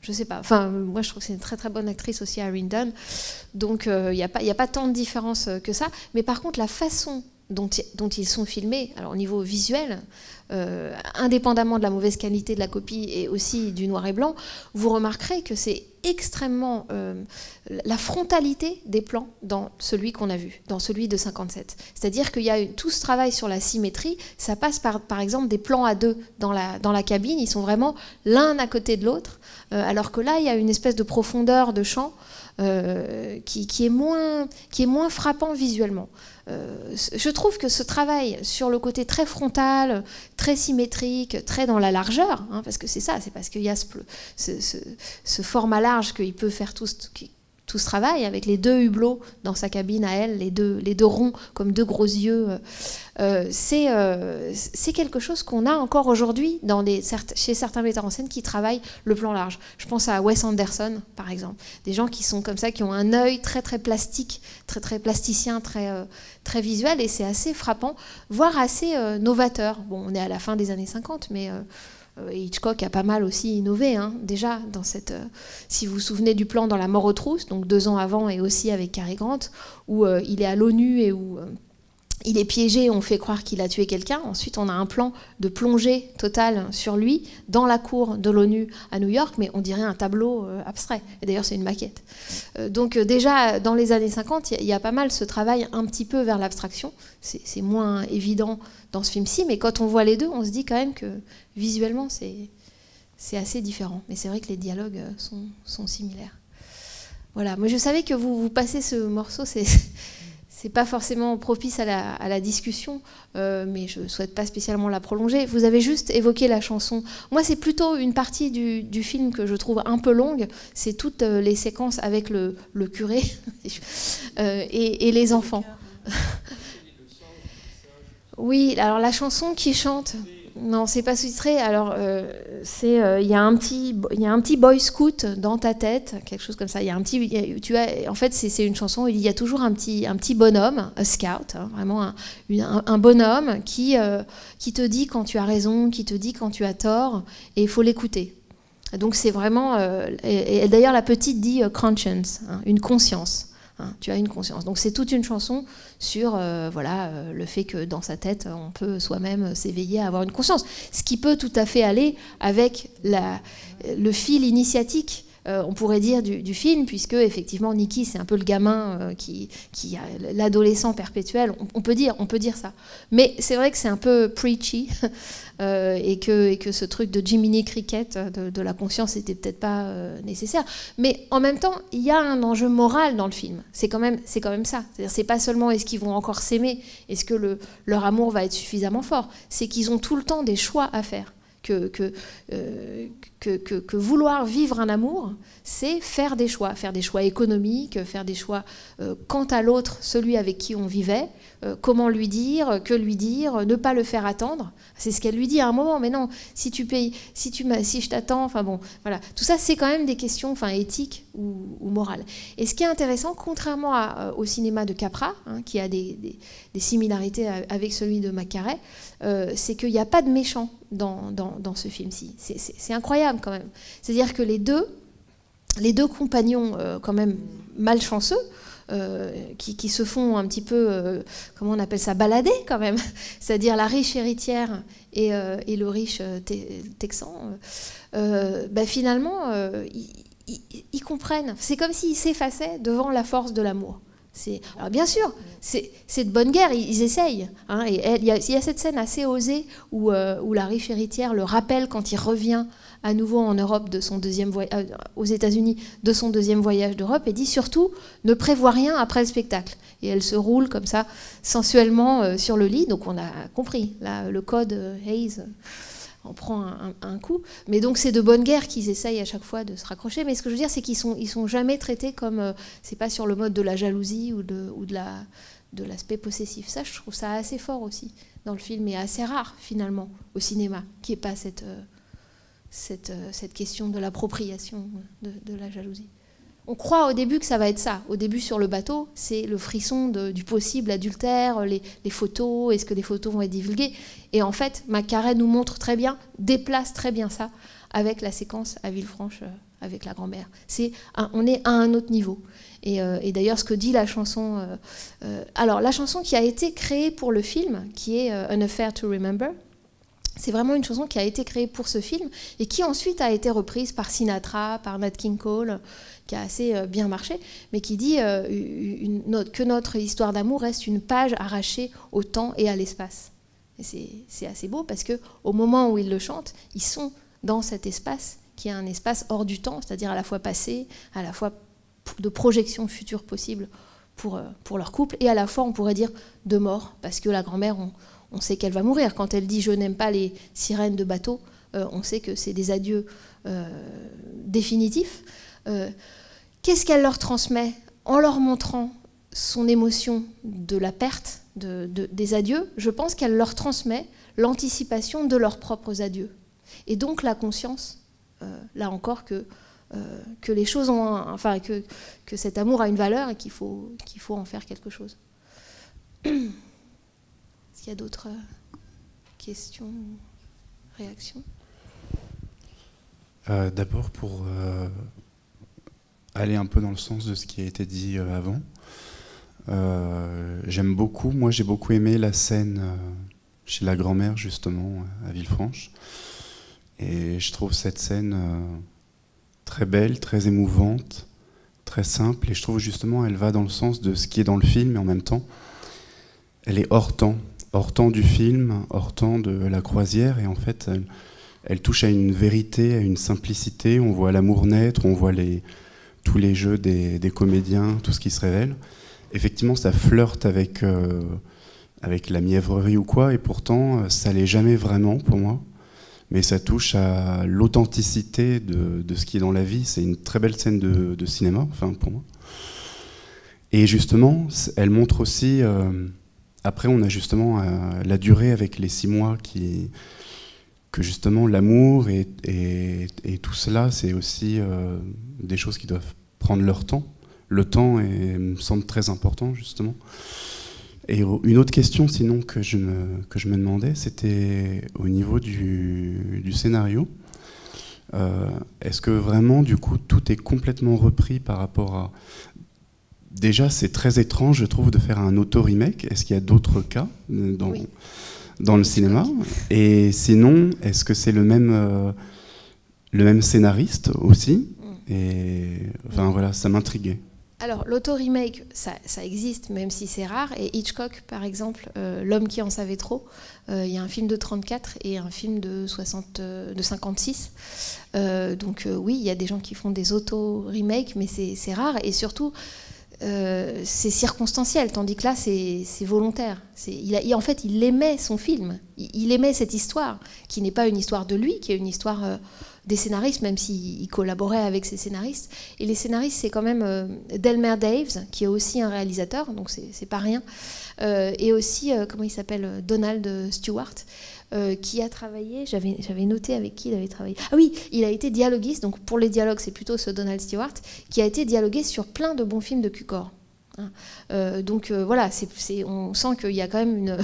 je sais pas. Enfin, moi, je trouve que c'est une très très bonne actrice aussi, Irene Dunne. Donc, il n'y a pas tant de différence que ça. Mais par contre, la façon dont ils sont filmés, alors au niveau visuel, indépendamment de la mauvaise qualité de la copie et aussi du noir et blanc, vous remarquerez que c'est extrêmement la frontalité des plans dans celui qu'on a vu, dans celui de 57. C'est-à-dire qu'il y a tout ce travail sur la symétrie, ça passe par exemple des plans à deux dans la cabine, ils sont vraiment l'un à côté de l'autre, alors que là, il y a une espèce de profondeur de champ qui est moins frappant visuellement. Je trouve que ce travail sur le côté très frontal, très symétrique, très dans la largeur, hein, parce que c'est ça, c'est parce qu'il y a ce format large qu'il peut faire tout ce travail, avec les deux hublots dans sa cabine à elle, les deux ronds comme deux gros yeux. C'est quelque chose qu'on a encore aujourd'hui chez certains metteurs en scène qui travaillent le plan large. Je pense à Wes Anderson, par exemple. Des gens qui sont comme ça, qui ont un œil très très plastique, très très plasticien, très visuel, et c'est assez frappant, voire assez novateur. Bon, on est à la fin des années 50, mais... Hitchcock a pas mal aussi innové, hein, déjà, dans cette... si vous vous souvenez du plan dans La mort aux trousses, donc 2 ans avant, et aussi avec Cary Grant, où il est à l'ONU et où il est piégé, on fait croire qu'il a tué quelqu'un. Ensuite, on a un plan de plongée totale sur lui, dans la cour de l'ONU à New York, mais on dirait un tableau abstrait. Et d'ailleurs, c'est une maquette. Donc déjà, dans les années 50, il y a pas mal ce travail un petit peu vers l'abstraction. C'est moins évident dans ce film-ci, mais quand on voit les deux, on se dit quand même que visuellement, c'est assez différent. Mais c'est vrai que les dialogues sont similaires. Voilà, moi je savais que vous passez ce morceau, c'est pas forcément propice à la discussion, mais je ne souhaite pas spécialement la prolonger. Vous avez juste évoqué la chanson. Moi, c'est plutôt une partie du film que je trouve un peu longue. C'est toutes les séquences avec le curé et les enfants. Oui, alors la chanson qui chante... Non, c'est pas sous-titré. Alors, il y a un petit boy scout dans ta tête, quelque chose comme ça. En fait, c'est une chanson où il y a toujours un petit bonhomme, un scout, hein, vraiment un bonhomme qui te dit quand tu as raison, qui te dit quand tu as tort, et il faut l'écouter. Donc c'est vraiment. Et d'ailleurs, la petite dit conscience, hein, une conscience. Hein, tu as une conscience. Donc c'est toute une chanson sur le fait que dans sa tête, on peut soi-même s'éveiller à avoir une conscience. Ce qui peut tout à fait aller avec le fil initiatique, on pourrait dire, du film, puisque effectivement Nicky, c'est un peu le gamin qui a l'adolescent perpétuel. On peut dire ça. Mais c'est vrai que c'est un peu preachy et que ce truc de Jiminy Cricket, de la conscience, n'était peut-être pas nécessaire. Mais en même temps, il y a un enjeu moral dans le film. C'est quand même ça. C'est-à-dire, c'est pas seulement est-ce qu'ils vont encore s'aimer, est-ce que leur amour va être suffisamment fort. C'est qu'ils ont tout le temps des choix à faire. que vouloir vivre un amour, c'est faire des choix économiques, faire des choix quant à l'autre, celui avec qui on vivait, comment lui dire, que lui dire, ne pas le faire attendre. C'est ce qu'elle lui dit à un moment, mais non, si je t'attends, enfin bon, voilà. Tout ça, c'est quand même des questions éthiques ou morales. Et ce qui est intéressant, contrairement au cinéma de Capra, qui a des similarités avec celui de Mac-Carré, c'est qu'il n'y a pas de méchant dans ce film-ci. C'est incroyable quand même. C'est-à-dire que les deux compagnons quand même malchanceux, qui se font un petit peu, comment on appelle ça, balader quand même, c'est-à-dire la riche héritière et le riche texan, finalement, ils comprennent. C'est comme s'ils s'effaçaient devant la force de l'amour. Alors bien sûr, c'est de bonne guerre, ils essayent. Et il y a cette scène assez osée où la riche héritière le rappelle quand il revient à nouveau en Europe aux États-Unis de son deuxième voyage d'Europe, et dit surtout ne prévois rien après le spectacle. Et elle se roule comme ça sensuellement sur le lit. Donc on a compris là le code Hayes. On prend un coup. Mais donc, c'est de bonne guerre qu'ils essayent à chaque fois de se raccrocher. Mais ce que je veux dire, c'est qu'ils sont jamais traités comme... c'est pas sur le mode de la jalousie ou de l'aspect possessif. Ça, je trouve ça assez fort aussi dans le film, et assez rare, finalement, au cinéma, qu'il n'y ait pas cette question de l'appropriation de la jalousie. On croit au début que ça va être ça. Au début, sur le bateau, c'est le frisson du possible adultère, les photos, est-ce que les photos vont être divulguées? Et en fait, Mac-Carré nous montre très bien, déplace très bien ça, avec la séquence à Villefranche, avec la grand-mère. On est à un autre niveau. Et d'ailleurs, ce que dit la chanson... alors, la chanson qui a été créée pour le film, qui est An Affair to Remember, c'est vraiment une chanson qui a été créée pour ce film, et qui ensuite a été reprise par Sinatra, par Nat King Cole, qui a assez bien marché, mais qui dit que notre histoire d'amour reste une page arrachée au temps et à l'espace. Et c'est assez beau, parce qu'au moment où ils le chantent, ils sont dans cet espace qui est un espace hors du temps, c'est-à-dire à la fois passé, à la fois de projection future possible pour leur couple, et à la fois, on pourrait dire, de mort, parce que la grand-mère, on sait qu'elle va mourir. Quand elle dit « je n'aime pas les sirènes de bateau », on sait que c'est des adieux définitifs. Qu'est-ce qu'elle leur transmet en leur montrant son émotion de la perte, des adieux? Je pense qu'elle leur transmet l'anticipation de leurs propres adieux. Et donc la conscience, là encore, que les choses ont... que cet amour a une valeur et qu'il faut en faire quelque chose. Est-ce qu'il y a d'autres questions, réactions? D'abord, pour aller un peu dans le sens de ce qui a été dit avant, moi j'ai beaucoup aimé la scène chez la grand-mère, justement, à Villefranche. Et je trouve cette scène très belle, très émouvante, très simple. Et je trouve justement elle va dans le sens de ce qui est dans le film, mais en même temps, elle est hors temps du film, hors temps de la croisière. Et en fait, elle touche à une vérité, à une simplicité. On voit l'amour naître, on voit tous les jeux des comédiens, tout ce qui se révèle. Effectivement, ça flirte avec la mièvrerie ou quoi, et pourtant, ça l'est jamais vraiment pour moi. Mais ça touche à l'authenticité de ce qui est dans la vie. C'est une très belle scène de cinéma, enfin pour moi. Et justement, elle montre aussi... après, on a justement la durée avec les 6 mois que justement l'amour et tout cela, c'est aussi des choses qui doivent prendre leur temps. Le temps me semble très important, justement. Et une autre question, sinon, que je me demandais, c'était au niveau du scénario. Est-ce que vraiment, du coup, tout est complètement repris par rapport à... Déjà, c'est très étrange, je trouve, de faire un auto-remake. Est-ce qu'il y a d'autres cas dans le cinéma? Et sinon, est-ce que c'est le même scénariste aussi? Et enfin voilà, ça m'intriguait. Alors, l'auto-remake, ça existe, même si c'est rare. Et Hitchcock, par exemple, L'homme qui en savait trop, il y a un film de 34 et un film de 56. Donc oui, il y a des gens qui font des auto-remakes, mais c'est rare. Et surtout, c'est circonstanciel, tandis que là, c'est volontaire. En fait, il aimait son film. Il aimait cette histoire, qui n'est pas une histoire de lui, qui est une histoire des scénaristes, même s'il collaborait avec ces scénaristes. Et les scénaristes, c'est quand même Delmer Daves, qui est aussi un réalisateur, donc c'est pas rien. Et aussi, comment il s'appelle, Donald Stewart, qui a travaillé, j'avais noté avec qui il avait travaillé. Ah oui, il a été dialoguiste, donc pour les dialogues, c'est plutôt ce Donald Stewart, qui a été dialogué sur plein de bons films de Cukor. Donc voilà, on sent qu'il y a quand même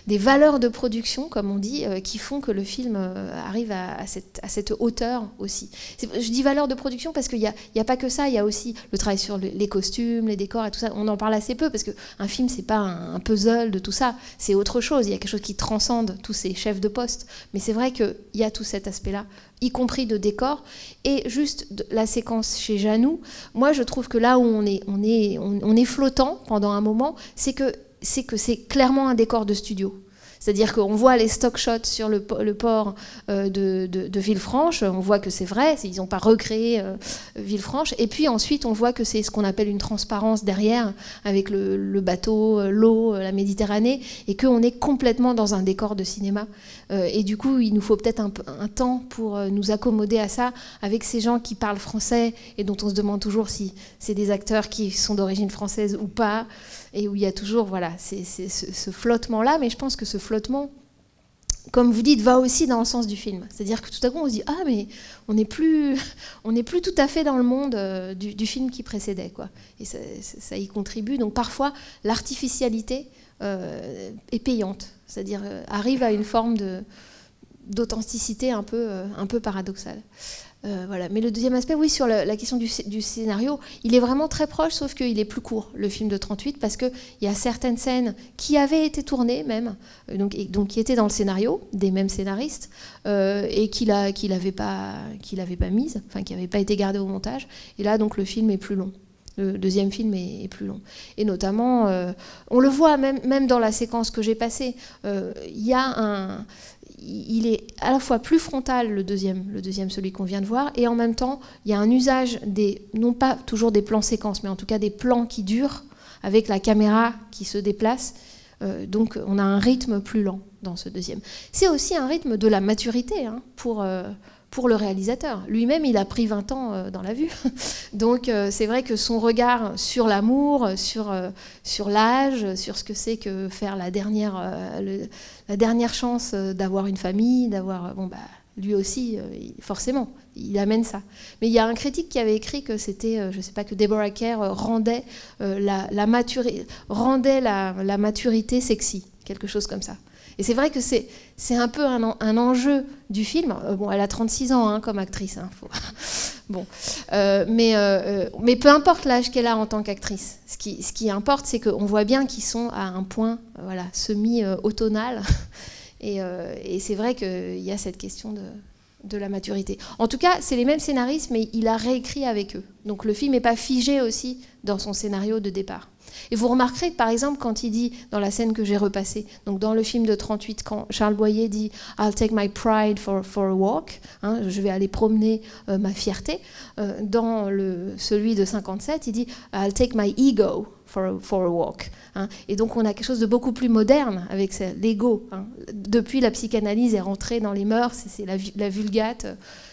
des valeurs de production, comme on dit, qui font que le film arrive à cette hauteur aussi. Je dis valeurs de production parce qu'il n'y a pas que ça, il y a aussi le travail sur les costumes, les décors et tout ça. On en parle assez peu parce qu'un film, c'est pas un puzzle de tout ça, c'est autre chose. Il y a quelque chose qui transcende tous ces chefs de poste. Mais c'est vrai qu'il y a tout cet aspect-là, y compris de décor. Et juste la séquence chez Janou, moi je trouve que là où on est flottant pendant un moment, c'est que c'est clairement un décor de studio. C'est-à-dire qu'on voit les stock shots sur le port de Villefranche, on voit que c'est vrai, ils n'ont pas recréé Villefranche, et puis ensuite on voit que c'est ce qu'on appelle une transparence derrière, avec le bateau, l'eau, la Méditerranée, et qu'on est complètement dans un décor de cinéma. Et du coup, il nous faut peut-être un temps pour nous accommoder à ça, avec ces gens qui parlent français, et dont on se demande toujours si c'est des acteurs qui sont d'origine française ou pas, et où il y a toujours ce flottement-là, mais je pense que ce flottement, comme vous dites, va aussi dans le sens du film. C'est-à-dire que tout à coup, on se dit « Ah, mais on n'est plus tout à fait dans le monde du film qui précédait. » quoi. Et ça y contribue. Donc parfois, l'artificialité est payante. C'est-à-dire arrive à une forme d'authenticité un peu paradoxale. Voilà. Mais le deuxième aspect, oui, sur la question du scénario, il est vraiment très proche, sauf qu'il est plus court, le film de 38, parce qu'il y a certaines scènes qui avaient été tournées même, donc qui étaient dans le scénario, des mêmes scénaristes, et qu'il n'avait pas mises, enfin qui n'avaient pas été gardées au montage. Et là, donc, le film est plus long. Le deuxième film est plus long. Et notamment, on le voit même dans la séquence que j'ai passée, il est à la fois plus frontal, le deuxième, celui qu'on vient de voir, et en même temps, il y a un usage non pas toujours des plans séquences, mais en tout cas des plans qui durent, avec la caméra qui se déplace. Donc on a un rythme plus lent dans ce deuxième. C'est aussi un rythme de la maturité pour le réalisateur. Lui-même, il a pris 20 ans dans la vue. Donc c'est vrai que son regard sur l'amour, sur l'âge, sur ce que c'est que faire la dernière chance d'avoir une famille, lui aussi, forcément, il amène ça. Mais il y a un critique qui avait écrit que c'était, je ne sais pas, que Deborah Kerr rendait la maturité sexy, quelque chose comme ça. Et c'est vrai que c'est un peu un enjeu du film. Bon, elle a 36 ans comme actrice. Bon. Mais peu importe l'âge qu'elle a en tant qu'actrice. Ce qui importe, c'est qu'on voit bien qu'ils sont à un point semi-automnal. Et c'est vrai qu'il y a cette question de la maturité. En tout cas, c'est les mêmes scénaristes, mais il a réécrit avec eux. Donc le film n'est pas figé aussi dans son scénario de départ. Et vous remarquerez que, par exemple, quand il dit, dans la scène que j'ai repassée, donc dans le film de 38, quand Charles Boyer dit « I'll take my pride for a walk », je vais aller promener ma fierté, dans celui de 57, il dit « I'll take my ego for a walk ». Et donc on a quelque chose de beaucoup plus moderne avec l'ego. Depuis, la psychanalyse est rentrée dans les mœurs, c'est la vulgate,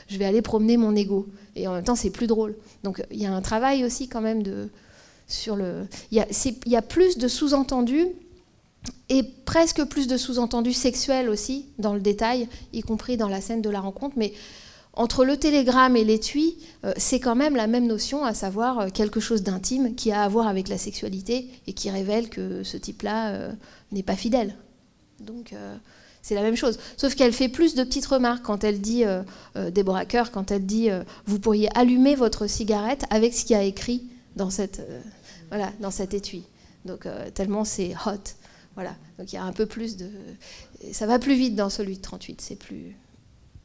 je vais aller promener mon ego. Et en même temps, c'est plus drôle. Donc il y a un travail aussi quand même il y a plus de sous-entendus et presque plus de sous-entendus sexuels aussi dans le détail, y compris dans la scène de la rencontre. Mais entre le télégramme et l'étui, c'est quand même la même notion, à savoir quelque chose d'intime qui a à voir avec la sexualité et qui révèle que ce type-là n'est pas fidèle. Donc c'est la même chose. Sauf qu'elle fait plus de petites remarques quand elle dit, Deborah Kerr, quand elle dit vous pourriez allumer votre cigarette avec ce qu'il y a écrit dans cet étui. Donc tellement c'est hot. Voilà. Donc il y a un peu plus de... Ça va plus vite dans celui de 38, c'est plus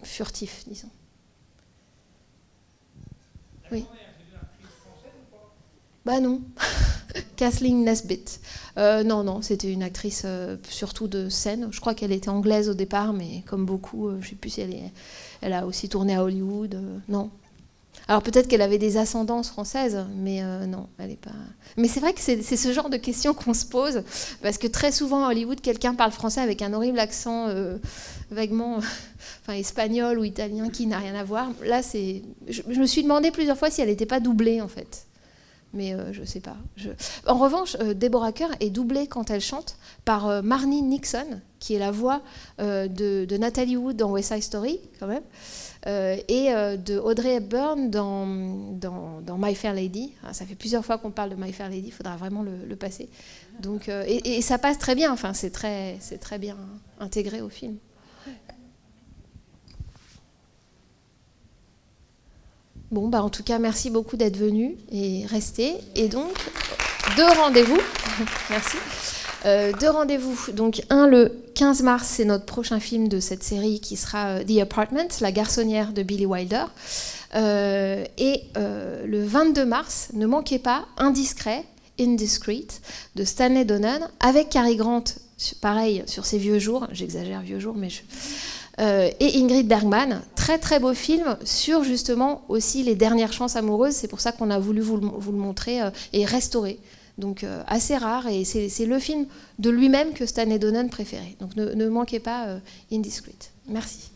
furtif, disons. Oui. Bah non. Kathleen Nesbitt. Non, c'était une actrice surtout de scène. Je crois qu'elle était anglaise au départ, mais comme beaucoup, je ne sais plus si elle a aussi tourné à Hollywood. Non. Alors peut-être qu'elle avait des ascendances françaises, mais non, elle n'est pas... Mais c'est vrai que c'est ce genre de questions qu'on se pose, parce que très souvent à Hollywood, quelqu'un parle français avec un horrible accent vaguement espagnol ou italien qui n'a rien à voir. Là, je me suis demandé plusieurs fois si elle n'était pas doublée, en fait. Mais je ne sais pas. En revanche, Deborah Kerr est doublée quand elle chante par Marni Nixon, qui est la voix de Natalie Wood dans West Side Story, quand même. Et de Audrey Hepburn dans My Fair Lady. Ça fait plusieurs fois qu'on parle de My Fair Lady, il faudra vraiment le passer. Donc, et ça passe très bien, enfin, c'est très bien intégré au film. Bon, en tout cas, merci beaucoup d'être venu et restez. Et donc, 2 rendez-vous. Merci. 2 rendez-vous. Donc, le 15 mars, c'est notre prochain film de cette série qui sera The Apartment, La garçonnière de Billy Wilder. Et le 22 mars, ne manquez pas Indiscret, Indiscreet, de Stanley Donen, avec Cary Grant, pareil, sur ses vieux jours. J'exagère, vieux jours, mais et Ingrid Bergman, très très beau film sur justement aussi les dernières chances amoureuses. C'est pour ça qu'on a voulu vous le montrer et restaurer. Donc assez rare, et c'est le film de lui-même que Stanley Donen préférait. Donc ne manquez pas Indiscreet. Merci.